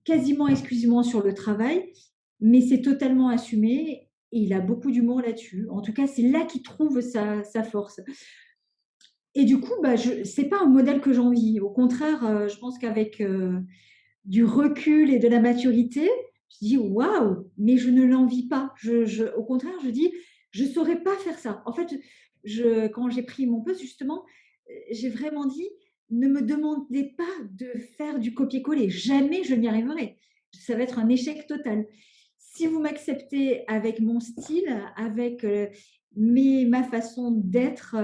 quasiment exclusivement sur le travail, mais c'est totalement assumé et il a beaucoup d'humour là-dessus. En tout cas, c'est là qu'il trouve sa force. Et du coup, ce n'est pas un modèle que j'envie. Au contraire, je pense qu'avec du recul et de la maturité, je dis waouh, mais je ne l'envie pas. Au contraire, je dis je ne saurais pas faire ça. En fait, quand j'ai pris mon poste, justement, j'ai vraiment dit ne me demandez pas de faire du copier-coller. Jamais je n'y arriverai. Ça va être un échec total. Si vous m'acceptez avec mon style, avec ma façon d'être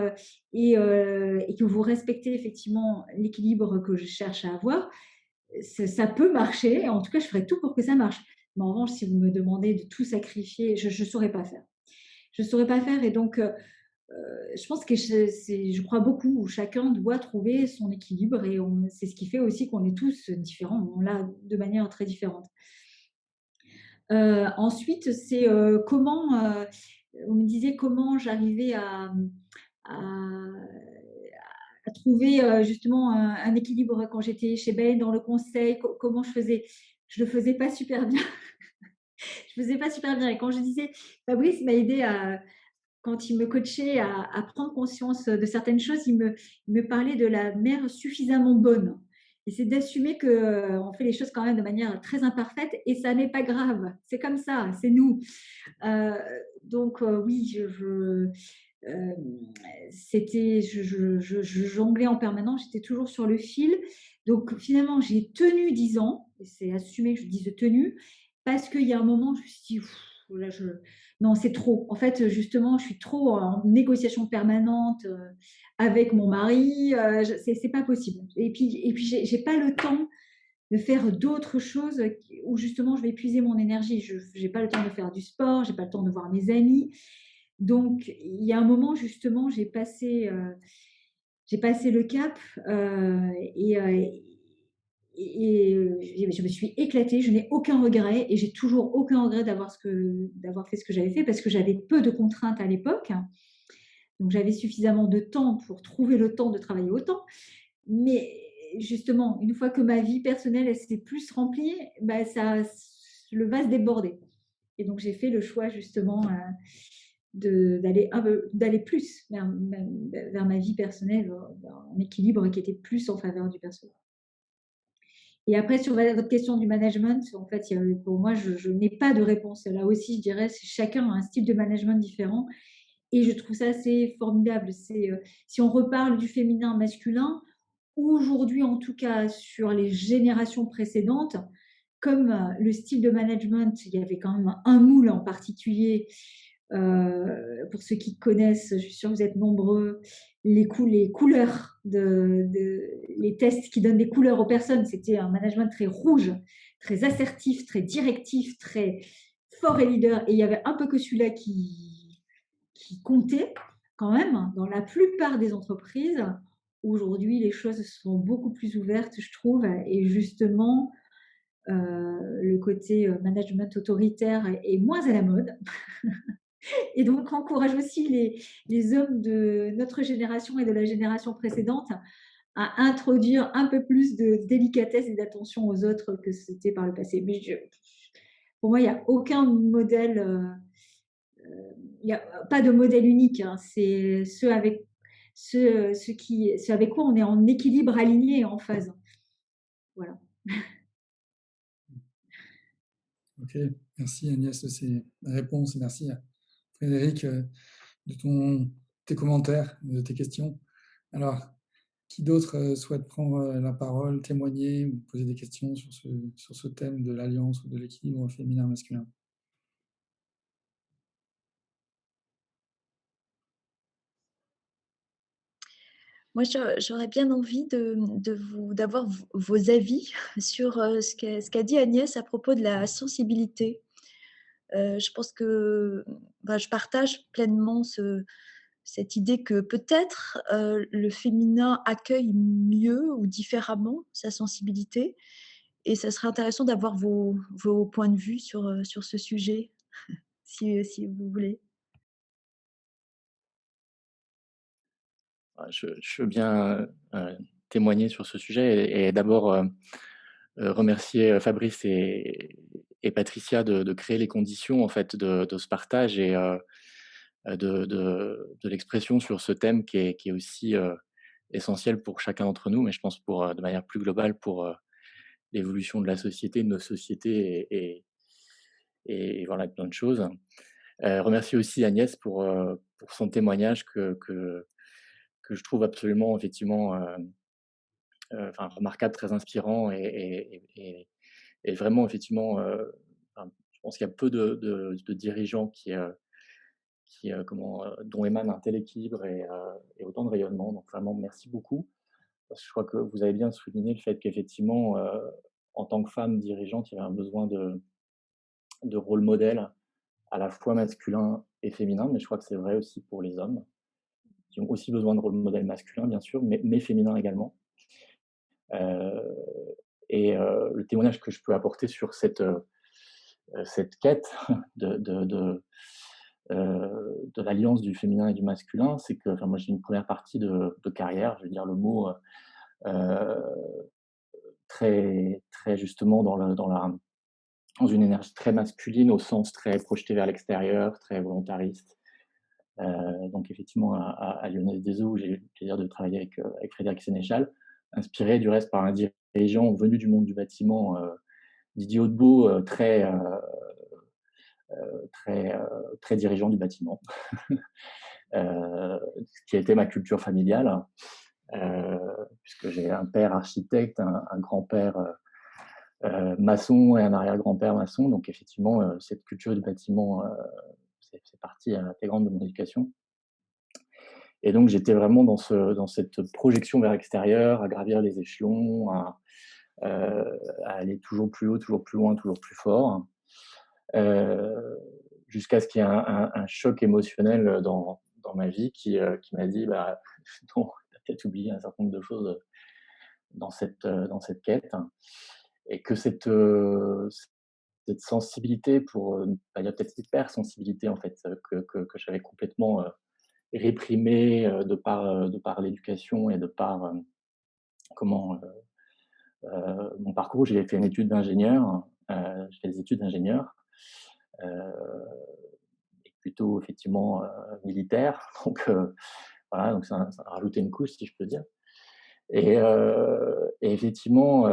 et que vous respectez effectivement l'équilibre que je cherche à avoir, ça peut marcher. En tout cas, je ferai tout pour que ça marche. Mais en revanche, si vous me demandez de tout sacrifier, je ne saurais pas faire. Je ne saurais pas faire. Et donc, je pense que je crois beaucoup où chacun doit trouver son équilibre. Et c'est ce qui fait aussi qu'on est tous différents. On l'a de manière très différente. Ensuite, c'est on me disait comment j'arrivais à, à trouver justement un équilibre quand j'étais chez Bain dans le conseil, comment je faisais. Je le faisais pas super bien. Je faisais pas super bien. Et quand je disais, Fabrice m'a aidé quand il me coachait à prendre conscience de certaines choses, il me parlait de la mère suffisamment bonne. Et c'est d'assumer qu'on fait les choses quand même de manière très imparfaite et ça n'est pas grave. C'est comme ça, c'est nous. Euh, donc oui, euh, je jonglais en permanence, j'étais toujours sur le fil. Donc finalement, j'ai tenu 10 ans, et c'est assumé que je dise tenu, parce qu'il y a un moment, je me suis dit, là, non, c'est trop. En fait, justement, je suis trop en négociation permanente avec mon mari, c'est pas possible. Et puis j'ai pas le temps de faire d'autres choses où justement je vais épuiser mon énergie. Je n'ai pas le temps de faire du sport, j'ai pas le temps de voir mes amis. Donc, il y a un moment, justement, j'ai passé le cap et je me suis éclatée. Je n'ai aucun regret et j'ai toujours aucun regret d'avoir fait ce que j'avais fait parce que j'avais peu de contraintes à l'époque. Donc, j'avais suffisamment de temps pour trouver le temps de travailler autant. Mais justement, une fois que ma vie personnelle elle s'est plus remplie, le vase débordait. Et donc, j'ai fait le choix justement d'aller plus vers ma vie personnelle, vers un équilibre qui était plus en faveur du personnel. Et après, sur votre question du management, en fait, pour moi, je n'ai pas de réponse. Là aussi, je dirais, chacun a un style de management différent. Et je trouve ça assez formidable. Si on reparle du féminin masculin, aujourd'hui, en tout cas, sur les générations précédentes, comme le style de management, il y avait quand même un moule en particulier. Pour ceux qui connaissent, je suis sûre que vous êtes nombreux, les couleurs, les tests qui donnent des couleurs aux personnes, c'était un management très rouge, très assertif, très directif, très fort et leader. Et il y avait un peu que celui-là qui comptait quand même dans la plupart des entreprises. Aujourd'hui, les choses sont beaucoup plus ouvertes, je trouve, et justement, le côté management autoritaire est moins à la mode. Et donc, encourage aussi les hommes de notre génération et de la génération précédente à introduire un peu plus de délicatesse et d'attention aux autres que c'était par le passé. Mais pour moi, il n'y a aucun modèle, il n'y a pas de modèle unique. Hein. C'est ceux avec quoi on est en équilibre, aligné et en phase. Voilà. Ok, merci Agnès de ces réponses. Merci à Frédéric de tes commentaires, de tes questions. Alors, qui d'autre souhaite prendre la parole, témoigner ou poser des questions sur ce thème de l'alliance ou de l'équilibre féminin-masculin? Moi, j'aurais bien envie d'avoir vos avis sur ce qu'a dit Agnès à propos de la sensibilité. Je pense que bah, je partage pleinement cette idée que peut-être le féminin accueille mieux ou différemment sa sensibilité. Et ça serait intéressant d'avoir vos points de vue sur ce sujet, si vous voulez. Je veux bien témoigner sur ce sujet et d'abord remercier Fabrice et Patricia de créer les conditions en fait de ce partage et de l'expression sur ce thème qui est aussi essentiel pour chacun d'entre nous, mais je pense pour de manière plus globale pour l'évolution de la société, de nos sociétés et voilà plein de choses. Remercier aussi Agnès pour son témoignage que je trouve absolument effectivement enfin, remarquable, très inspirant et vraiment effectivement, enfin, je pense qu'il y a peu de dirigeants dont émane un tel équilibre et autant de rayonnement. Donc vraiment merci beaucoup. Parce que je crois que vous avez bien souligné le fait qu'effectivement, en tant que femme dirigeante, il y avait un besoin de rôle modèle à la fois masculin et féminin, mais je crois que c'est vrai aussi pour les hommes, qui ont aussi besoin de rôle modèle masculin, bien sûr, mais féminin également. Heu le témoignage que je peux apporter sur cette quête de l'alliance du féminin et du masculin, c'est que enfin moi j'ai une première partie de carrière, je veux dire le mot, heu, très justement dans une énergie très masculine au sens très projeté vers l'extérieur, très volontariste. Donc effectivement à Lyonnaise des Eaux, où j'ai eu le plaisir de travailler avec Frédéric Sénéchal, inspiré du reste par un dirigeant venu du monde du bâtiment, Didier Hautebout, très dirigeant du bâtiment, ce qui a été ma culture familiale, euh, puisque j'ai un père architecte, un grand-père maçon et un arrière-grand-père maçon. Donc effectivement, cette culture du bâtiment, c'est partie intégrante de mon éducation. Et donc j'étais vraiment dans cette projection vers l'extérieur, à gravir les échelons, à aller toujours plus haut, toujours plus loin, toujours plus fort. Jusqu'à ce qu'il y ait un choc émotionnel dans ma vie qui m'a dit bah, non, tu as peut-être oublié un certain nombre de choses dans cette quête. Et que cette sensibilité, pour il y a peut-être hypersensibilité en fait, que j'avais complètement réprimée de par l'éducation et de par comment mon parcours. J'ai fait une étude d'ingénieur, j'ai fait des études d'ingénieur. Euh, Plutôt effectivement militaire. Donc voilà, donc ça a rajouté une couche, si je peux dire. Et effectivement,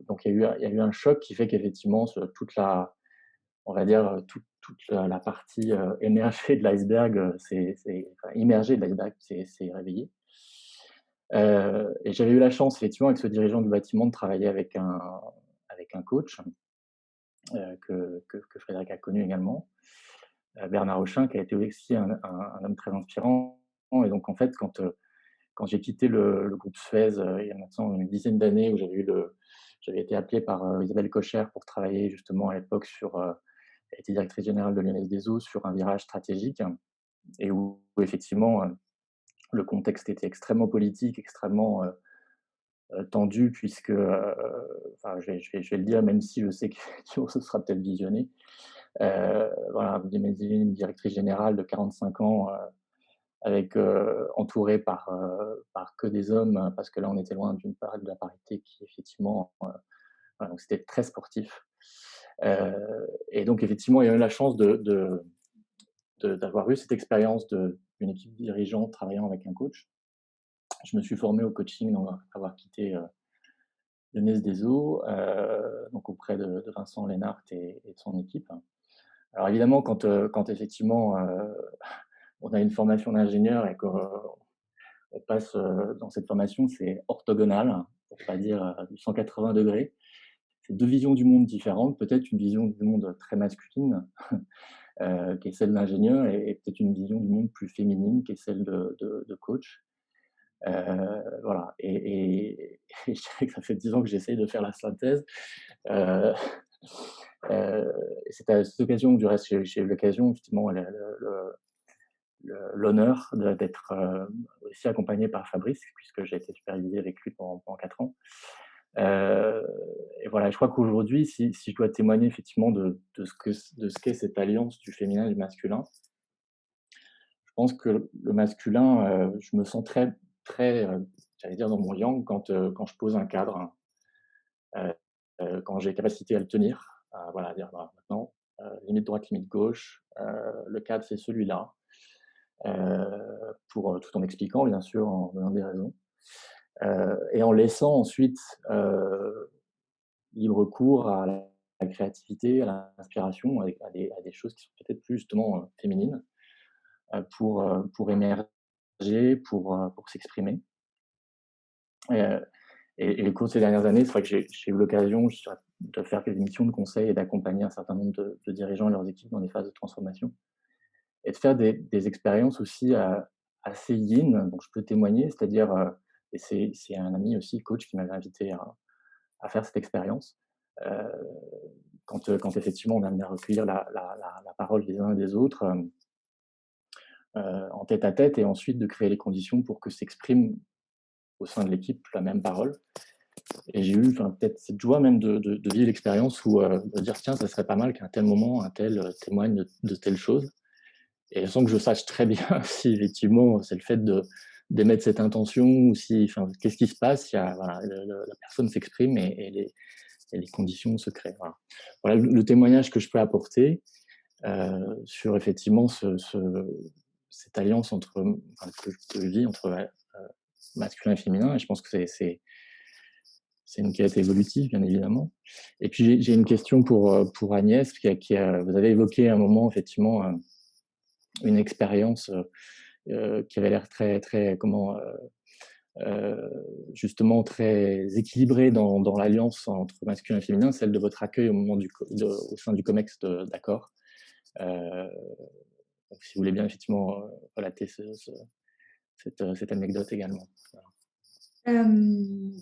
donc il y a eu un choc qui fait qu'effectivement, toute la, on va dire, toute la partie émergée de l'iceberg, enfin, immergée de l'iceberg, c'est réveillée. Et j'avais eu la chance, effectivement, avec ce dirigeant du bâtiment, de travailler avec un coach que Frédéric a connu également, Bernard Auchin, qui a été aussi un homme très inspirant. Et donc, en fait, quand j'ai quitté le groupe Suez, il y a maintenant une dizaine d'années, où j'avais été appelé par Isabelle Cocher pour travailler justement à l'époque elle était directrice générale de Lyonnaise des Eaux, sur un virage stratégique, et où effectivement le contexte était extrêmement politique, extrêmement tendu, puisque, enfin, je vais le dire, même si je sais que ce sera peut-être visionné. Voilà, vous imaginez une directrice générale de 45 ans, avec entourée par que des hommes, parce que là on était loin de la parité qui effectivement, voilà, donc c'était très sportif. Et donc effectivement, il y a eu la chance d'avoir eu cette expérience d'une équipe dirigeante travaillant avec un coach. Je me suis formé au coaching après avoir quitté Lyonnaise des Eaux, donc auprès de Vincent Lénart et de son équipe. Alors évidemment, quand effectivement on a une formation d'ingénieur et qu'on passe dans cette formation, c'est orthogonal, pour pas dire du 180 degrés. C'est deux visions du monde différentes, peut-être une vision du monde très masculine, qui est celle d'ingénieur, et peut-être une vision du monde plus féminine, qui est celle de coach. Voilà et je dirais que ça fait 10 ans que j'essaye de faire la synthèse. Heu et c'est à cette occasion que du reste j'ai eu l'occasion justement l'honneur d'être, aussi accompagné par Fabrice puisque j'ai été supervisé avec lui pendant 4 ans. Heu et voilà, je crois qu'aujourd'hui si je dois témoigner effectivement de ce qu'est cette alliance du féminin et du masculin, je pense que le masculin, je me sens très, j'allais dire dans mon yang quand je pose un cadre, hein, quand j'ai capacité à le tenir, voilà, à dire: «Voilà, maintenant, limite droite, limite gauche, le cadre c'est celui-là», tout en expliquant bien sûr, en donnant des raisons, et en laissant ensuite, libre cours à la créativité, à l'inspiration, à des choses qui sont peut-être plus justement, féminines, pour émerger, pour s'exprimer. Et et au cours de ces dernières années, c'est vrai que j'ai eu l'occasion de faire des missions de conseil et d'accompagner un certain nombre de dirigeants et leurs équipes dans des phases de transformation et de faire des expériences aussi, assez yin, dont je peux témoigner. C'est-à-dire, et c'est un ami aussi coach qui m'avait invité à faire cette expérience. Heu, quand effectivement on est amené à recueillir la parole des uns et des autres, en tête à tête et ensuite de créer les conditions pour que s'exprime au sein de l'équipe la même parole. Et j'ai eu enfin, peut-être cette joie même de vivre l'expérience où, de dire: «Tiens, ça serait pas mal qu'à un tel moment, un tel, témoigne de telle chose» et sans que je sache très bien si effectivement c'est le fait d'émettre cette intention ou si enfin, qu'est-ce qui se passe? Il y a voilà, la personne s'exprime et les conditions se créent, voilà. Voilà le témoignage que je peux apporter, sur effectivement cette alliance que je vis entre, masculin et féminin et je pense que c'est une quête évolutive, bien évidemment. Et puis j'ai une question pour Agnès, vous avez évoqué à un moment effectivement une expérience qui avait l'air très comment justement très équilibrée dans l'alliance entre masculin et féminin, celle de votre accueil au moment au sein du Comex d'Accor. Euh, donc si vous voulez bien effectivement relater cette anecdote également. Voilà. Hem,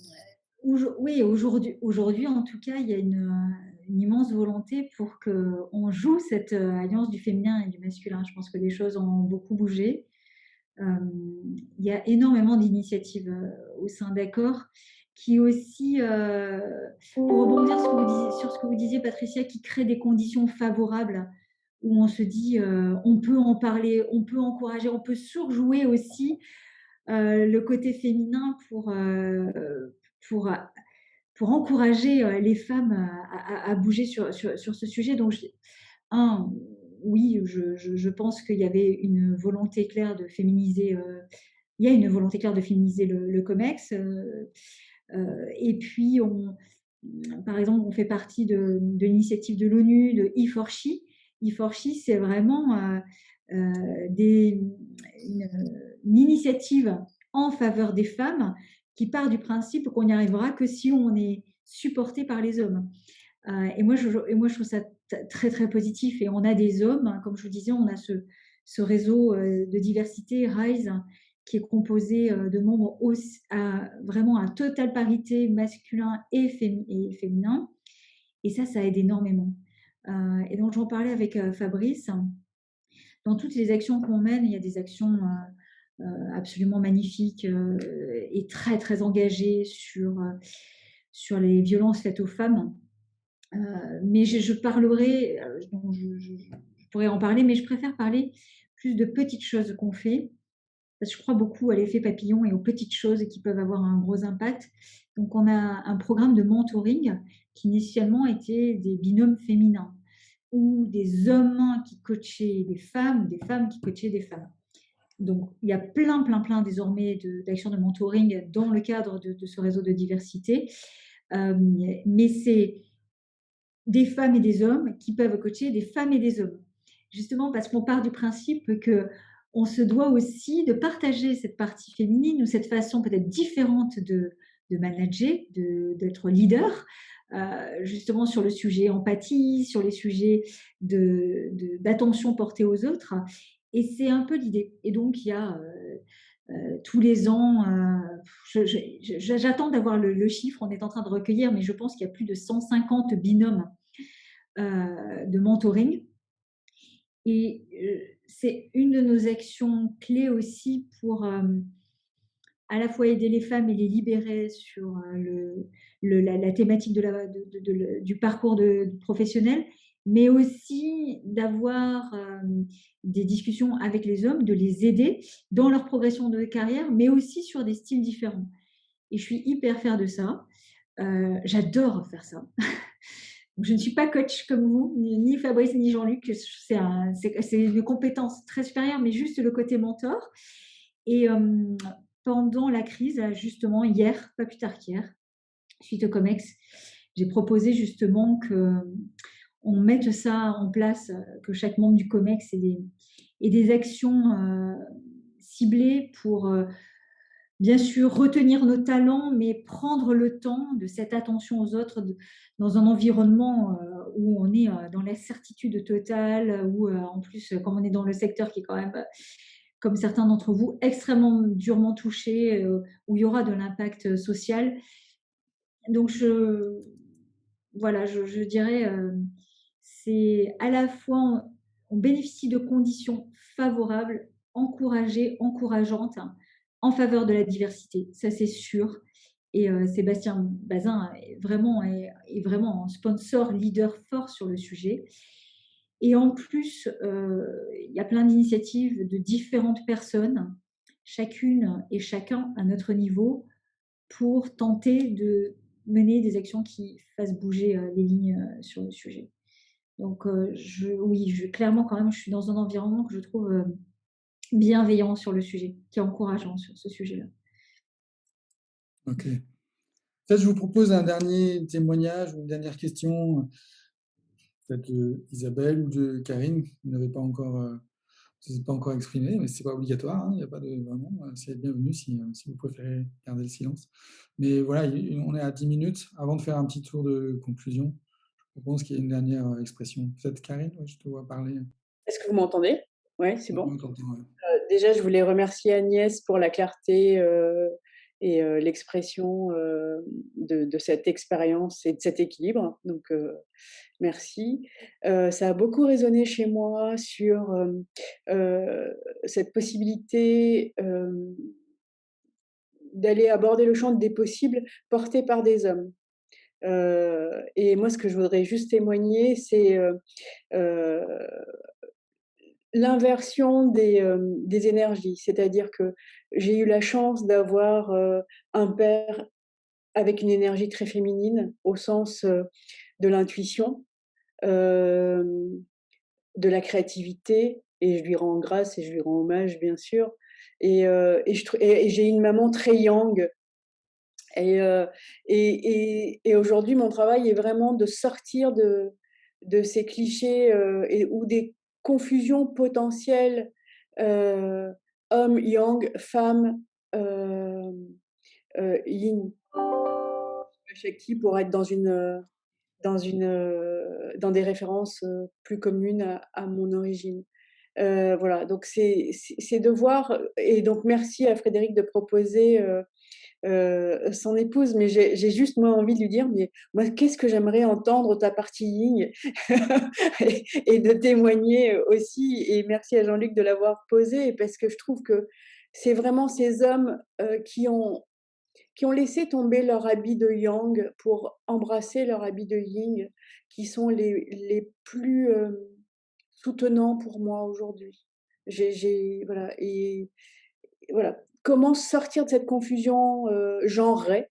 oui, aujourd'hui, en tout cas, il y a une immense volonté pour qu'on joue cette, alliance du féminin et du masculin. Je pense que les choses ont beaucoup bougé. Hem, il y a énormément d'initiatives, au sein d'Accor qui aussi, pour rebondir sur ce que vous disiez Patricia, qui créent des conditions favorables où on se dit, on peut en parler, on peut encourager, on peut surjouer aussi le côté féminin pour, euh, pour encourager les femmes à bouger sur ce sujet. Donc, un, oui, je pense qu'il y avait une volonté claire de féminiser, il y a une volonté claire de féminiser le COMEX. Et puis, par exemple, on fait partie de l'initiative de l'ONU, de E4SHE. E4SHE, c'est vraiment des, une initiative en faveur des femmes qui part du principe qu'on n'y arrivera que si on est supporté par les hommes. Et moi, je trouve ça très, très positif. Et on a des hommes, hein, comme je vous disais, on a ce réseau de diversité, RISE, qui est composé de membres vraiment à totale parité masculin et féminin. Et ça aide énormément. Et donc, j'en parlais avec Fabrice. Dans toutes les actions qu'on mène, il y a des actions absolument magnifiques et très, très engagées sur les violences faites aux femmes. Mais je parlerai, je pourrais en parler, mais je préfère parler plus de petites choses qu'on fait, parce que je crois beaucoup à l'effet papillon et aux petites choses qui peuvent avoir un gros impact. Donc, on a un programme de mentoring qui initialement était des binômes féminins ou des hommes qui coachaient des femmes qui coachaient des femmes. Donc, il y a plein désormais d'actions de mentoring dans le cadre de ce réseau de diversité. Mais c'est des femmes et des hommes qui peuvent coacher des femmes et des hommes. Justement parce qu'on part du principe qu'on se doit aussi de partager cette partie féminine ou cette façon peut-être différente de manager, d'être leader, justement sur le sujet empathie, sur les sujets d'attention portée aux autres. Et c'est un peu l'idée. Et donc, il y a tous les ans. J'attends d'avoir le chiffre, on est en train de recueillir, mais je pense qu'il y a plus de 150 binômes de mentoring. Et c'est une de nos actions clés aussi pour à la fois aider les femmes et les libérer sur la thématique du parcours professionnel, mais aussi d'avoir des discussions avec les hommes, de les aider dans leur progression de carrière, mais aussi sur des styles différents. Et je suis hyper fière de ça. J'adore faire ça. Je ne suis pas coach comme vous, ni Fabrice, ni Jean-Luc. C'est une compétence très supérieure, mais juste le côté mentor. Et pendant la crise, justement, hier, pas plus tard qu'hier, suite au COMEX, j'ai proposé justement qu'on mette ça en place, que chaque membre du COMEX ait des actions ciblées pour, bien sûr, retenir nos talents, mais prendre le temps de cette attention aux autres dans un environnement où on est dans l'incertitude totale, où en plus, comme on est dans le secteur qui est quand même, comme certains d'entre vous, extrêmement durement touché, où il y aura de l'impact social. Donc, voilà, je dirais, c'est à la fois, on bénéficie de conditions favorables, encourageantes, hein, en faveur de la diversité, ça c'est sûr. Et Sébastien Bazin est vraiment un sponsor leader fort sur le sujet. Et en plus, il y a plein d'initiatives de différentes personnes, chacune et chacun à notre niveau, pour tenter de mener des actions qui fassent bouger les lignes sur le sujet. Donc, clairement, quand même, je suis dans un environnement que je trouve bienveillant sur le sujet, qui est encourageant sur ce sujet-là. Ok. Peut-être je vous propose un dernier témoignage ou une dernière question, peut-être de Isabelle ou de Karine. Vous n'avez pas encore, pas encore exprimé, mais c'est pas obligatoire. Hein, il n'y a pas de vraiment. C'est bienvenu si vous préférez garder le silence. Mais voilà, on est à 10 minutes. Avant de faire un petit tour de conclusion, je pense qu'il y a une dernière expression. Peut-être Karine, ouais, je te vois parler. Est-ce que vous m'entendez? Ouais, c'est bon. On t'entend, ouais. Déjà, je voulais remercier Agnès pour la clarté et l'expression de cette expérience et de cet équilibre. Donc, merci. Ça a beaucoup résonné chez moi sur cette possibilité d'aller aborder le champ des possibles porté par des hommes. Et moi, ce que je voudrais juste témoigner, c'est l'inversion des énergies. C'est-à-dire que j'ai eu la chance d'avoir un père avec une énergie très féminine, au sens de l'intuition, de la créativité, et je lui rends grâce et je lui rends hommage, bien sûr. Et j'ai une maman très yang. Et aujourd'hui, mon travail est vraiment de sortir de ces clichés ou des confusions potentielles homme yang, femme yin. Shakti pour être dans des références plus communes à mon origine. Voilà, donc c'est de voir, et donc merci à Frédéric de proposer son épouse, mais j'ai juste moi envie de lui dire, mais moi qu'est-ce que j'aimerais entendre ta partie yin et de témoigner aussi, et merci à Jean-Luc de l'avoir posé, parce que je trouve que c'est vraiment ces hommes qui ont laissé tomber leur habit de yang pour embrasser leur habit de yin, qui sont les plus soutenants pour moi aujourd'hui. Voilà, et voilà. Comment sortir de cette confusion genrée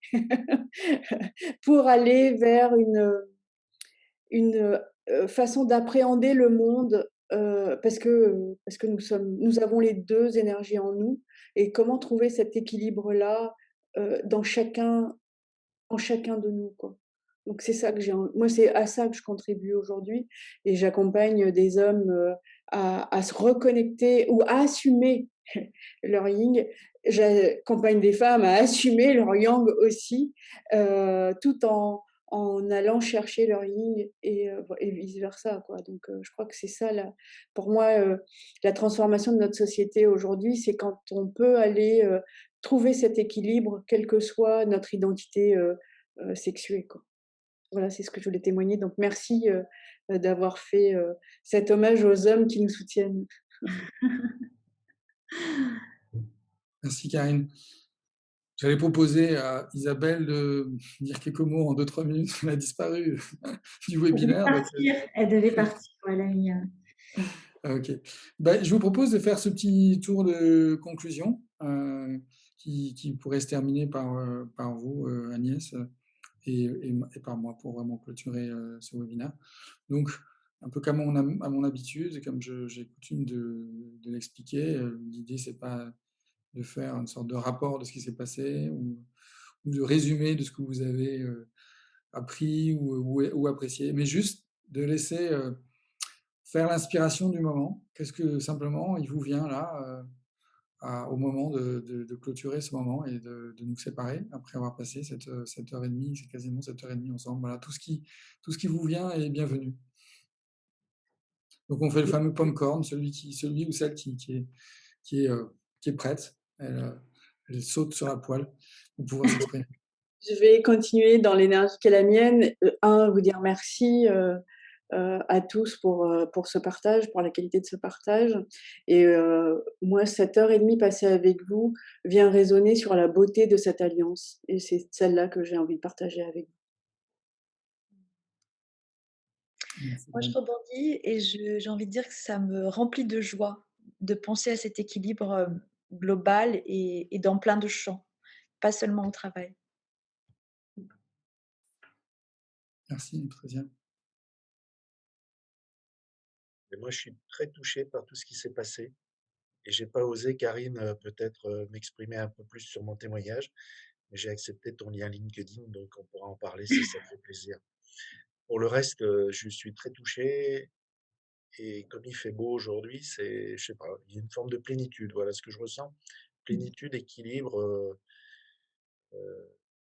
pour aller vers une façon d'appréhender le monde, parce que nous avons les 2 énergies en nous, et comment trouver cet équilibre-là en chacun de nous, quoi. Donc c'est ça que moi, c'est à ça que je contribue aujourd'hui, et j'accompagne des hommes à se reconnecter ou à assumer leur yin. J'accompagne des femmes à assumer leur yang aussi, tout en en allant chercher leur yin et vice-versa, quoi. Donc je crois que c'est ça, pour moi, la transformation de notre société aujourd'hui, c'est quand on peut aller trouver cet équilibre, quelle que soit notre identité sexuée, quoi. Voilà, c'est ce que je voulais témoigner. Donc merci d'avoir fait cet hommage aux hommes qui nous soutiennent. Merci Karine. J'allais proposer à Isabelle de dire quelques mots en 2-3 minutes. Elle a disparu du webinaire. Elle devait partir. Elle a mis, Ok. Ben, je vous propose de faire ce petit tour de conclusion qui pourrait se terminer par vous, Agnès, et par moi pour vraiment clôturer ce webinaire. Donc, un peu comme à mon habitude, et comme j'ai coutume de l'expliquer, l'idée, c'est pas de faire une sorte de rapport de ce qui s'est passé ou de résumé de ce que vous avez appris ou apprécié, mais juste de laisser faire l'inspiration du moment. Qu'est-ce que simplement il vous vient là au moment de clôturer ce moment et de nous séparer après avoir passé cette heure et demie, c'est quasiment 7 heures et demie ensemble. Voilà, tout ce qui vous vient est bienvenu. Donc on fait le fameux popcorn, celui ou celle qui est prête. Elle saute sur la poêle pour pouvoir s'exprimer. Je vais continuer dans l'énergie qui est la mienne. Vous dire merci à tous pour ce partage, pour la qualité de ce partage. Et moi, cette heure et demie passée avec vous vient résonner sur la beauté de cette alliance. Et c'est celle-là que j'ai envie de partager avec vous. Moi, je rebondis et j'ai envie de dire que ça me remplit de joie de penser à cet équilibre global et dans plein de champs, pas seulement au travail. Merci, très bien. Et moi, je suis très touché par tout ce qui s'est passé. Et j'ai pas osé, Karine, peut-être m'exprimer un peu plus sur mon témoignage, mais j'ai accepté ton lien LinkedIn, donc on pourra en parler si ça te fait plaisir. Pour le reste, je suis très touché et comme il fait beau aujourd'hui, je sais pas, il y a une forme de plénitude, voilà ce que je ressens. Plénitude, équilibre,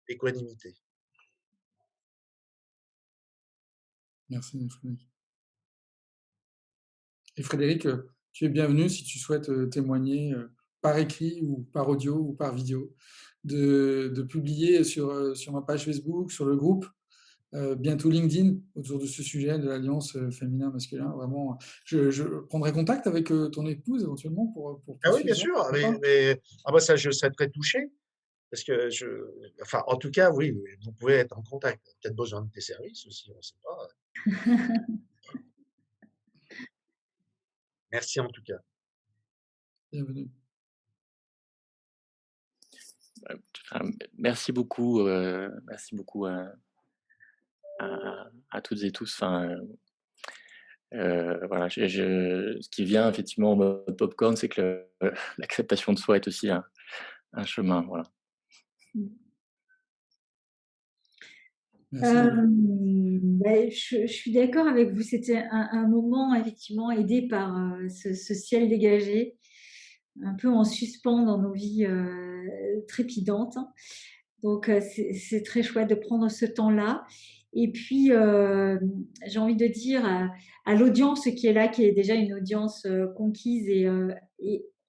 équanimité. Merci, Frédéric. Et Frédéric, tu es bienvenu si tu souhaites témoigner par écrit ou par audio ou par vidéo, de publier sur ma page Facebook, sur le groupe, bientôt LinkedIn, autour de ce sujet de l'alliance féminin-masculin. Vraiment, je prendrai contact avec ton épouse éventuellement pour Ah oui, bien poursuivre ça. sûr, D'accord. ah bah ça, je serais très touché, parce que enfin, en tout cas, oui, vous pouvez être en contact. Peut-être besoin de tes services aussi, on ne sait pas. Merci en tout cas. Bienvenue. Merci beaucoup à toutes et tous. Enfin, voilà, ce qui vient effectivement en mode popcorn, c'est que l'acceptation de soi est aussi un chemin. Voilà. Je suis d'accord avec vous. C'était un moment effectivement aidé par ce ciel dégagé, un peu en suspens dans nos vies trépidantes. Donc c'est très chouette de prendre ce temps-là. Et puis j'ai envie de dire à l'audience qui est là, qui est déjà une audience conquise et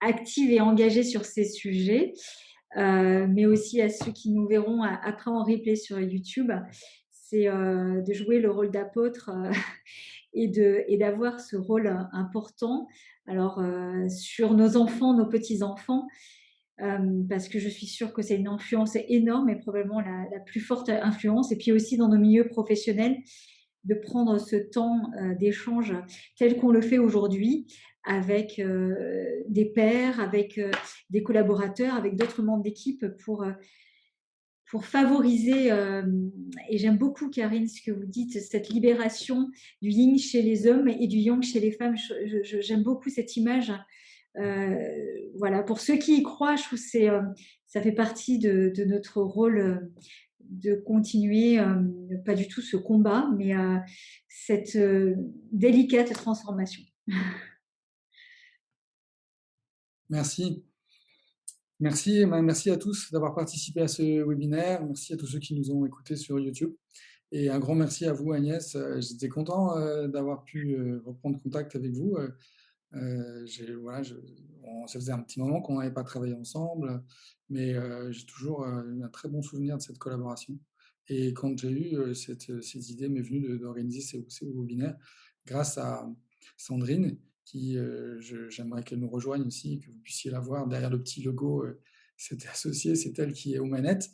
active et engagée sur ces sujets, mais aussi à ceux qui nous verront après en replay sur YouTube, c'est de jouer le rôle d'apôtre et d'avoir ce rôle important. Alors, sur nos enfants, nos petits-enfants, parce que je suis sûre que c'est une influence énorme et probablement la plus forte influence. Et puis aussi dans nos milieux professionnels, de prendre ce temps d'échange tel qu'on le fait aujourd'hui avec des pairs, avec des collaborateurs, avec d'autres membres d'équipe pour favoriser, et j'aime beaucoup, Karine, ce que vous dites, cette libération du yin chez les hommes et du yang chez les femmes. J'aime beaucoup cette image. Voilà, pour ceux qui y croient, je trouve que ça fait partie de notre rôle de continuer, pas du tout ce combat, mais cette délicate transformation. Merci. Merci à tous d'avoir participé à ce webinaire. Merci à tous ceux qui nous ont écoutés sur YouTube. Et un grand merci à vous, Agnès. J'étais content d'avoir pu reprendre contact avec vous. Voilà, ça faisait un petit moment qu'on n'avait pas travaillé ensemble, mais j'ai toujours eu un très bon souvenir de cette collaboration. Et quand j'ai eu cette idée m'est venue d'organiser ces webinaires grâce à Sandrine, qui j'aimerais qu'elle nous rejoigne aussi, que vous puissiez la voir derrière le petit logo. C'était associé, c'est elle qui est aux manettes.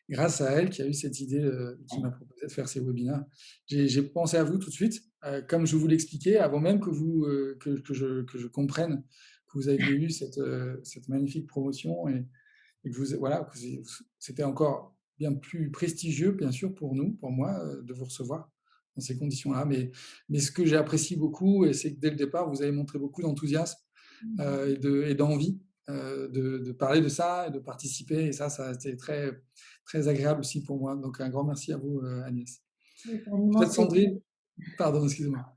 Grâce à elle qui a eu cette idée, qui m'a proposé de faire ces webinaires. J'ai pensé à vous tout de suite, comme je vous l'expliquais, avant même que je comprenne que vous aviez eu cette magnifique promotion et que voilà, c'était encore bien plus prestigieux, bien sûr, pour nous, pour moi, de vous recevoir dans ces conditions-là. Mais ce que j'apprécie beaucoup, c'est que dès le départ, vous avez montré beaucoup d'enthousiasme et d'envie de parler de ça et de participer. Et ça a été très, très agréable aussi pour moi. Donc, un grand merci à vous, Agnès. C'est un immense Peut-être plaisir. Sandrine, pardon, excusez-moi.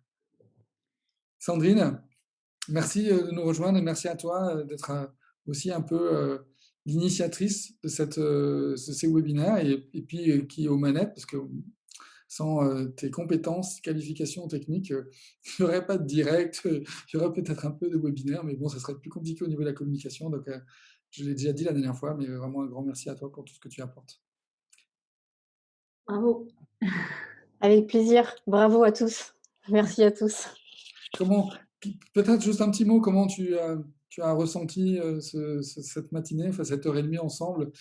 Sandrine, merci de nous rejoindre et merci à toi d'être aussi un peu l'initiatrice de ces webinaires et puis qui est aux manettes, parce que sans tes compétences, qualifications techniques, il n'y aurait pas de direct, il y aurait peut-être un peu de webinaire, mais bon, ça serait plus compliqué au niveau de la communication. Donc, je l'ai déjà dit la dernière fois, mais vraiment un grand merci à toi pour tout ce que tu apportes. Bravo. Avec plaisir. Bravo à tous. Merci à tous. Peut-être juste un petit mot, comment tu as ressenti cette matinée, enfin cette heure et demie ensemble,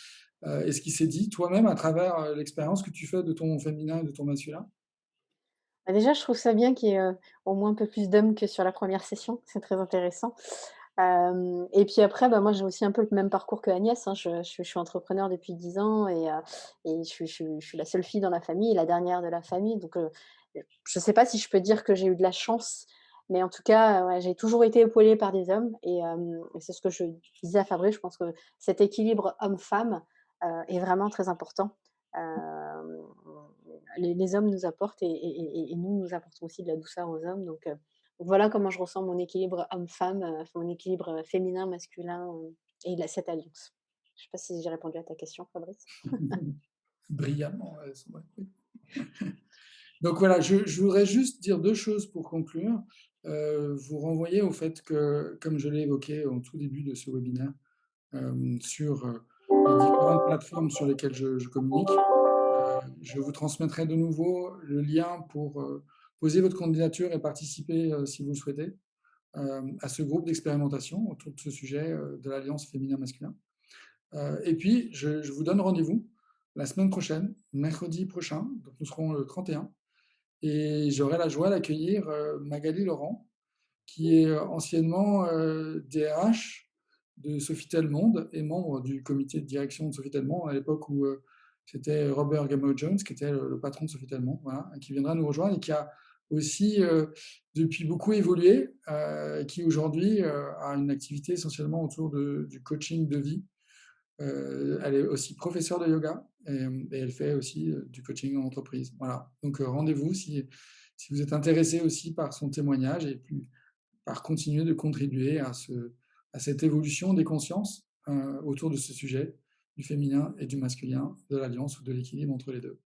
et ce qui s'est dit toi-même à travers l'expérience que tu fais de ton féminin et de ton masculin? Bah, déjà, je trouve ça bien qu'il y ait, au moins un peu plus d'hommes que sur la première session. C'est très intéressant. Et puis après, bah, moi, j'ai aussi un peu le même parcours que Agnès, hein. Je suis entrepreneur depuis 10 ans et je suis la seule fille dans la famille et la dernière de la famille. Donc, je ne sais pas si je peux dire que j'ai eu de la chance, mais en tout cas, ouais, j'ai toujours été épaulée par des hommes et c'est ce que je disais à Fabrice. Je pense que cet équilibre homme-femme, est vraiment très important. Hem, les hommes nous apportent et nous apportons aussi de la douceur aux hommes. Donc, voilà comment je ressens mon équilibre homme-femme, mon équilibre féminin-masculin, cette alliance. Je ne sais pas si j'ai répondu à ta question, Fabrice? Brillamment, Sandrine, oui. Donc voilà, je voudrais juste dire 2 choses pour conclure. Vous renvoyer au fait que, comme je l'ai évoqué au tout début de ce webinaire, sur les différentes plateformes sur lesquelles je communique. Je vous transmettrai de nouveau le lien pour poser votre candidature et participer, si vous le souhaitez, à ce groupe d'expérimentation autour de ce sujet de l'alliance féminin-masculin. Et puis, je vous donne rendez-vous la semaine prochaine, mercredi prochain, donc nous serons le 31, et j'aurai la joie d'accueillir Magali Laurent, qui est anciennement DRH de Sofitel Monde et membre du comité de direction de Sofitel Monde à l'époque où c'était Robert Gamo-Jones qui était le patron de Sofitel Monde, voilà, qui viendra nous rejoindre et qui a aussi depuis beaucoup évolué, qui aujourd'hui a une activité essentiellement autour du coaching de vie. Elle est aussi professeure de yoga et elle fait aussi du coaching en entreprise. Voilà. Donc rendez-vous si vous êtes intéressé aussi par son témoignage et puis par continuer de contribuer à cette évolution des consciences autour de ce sujet du féminin et du masculin, de l'alliance ou de l'équilibre entre les deux.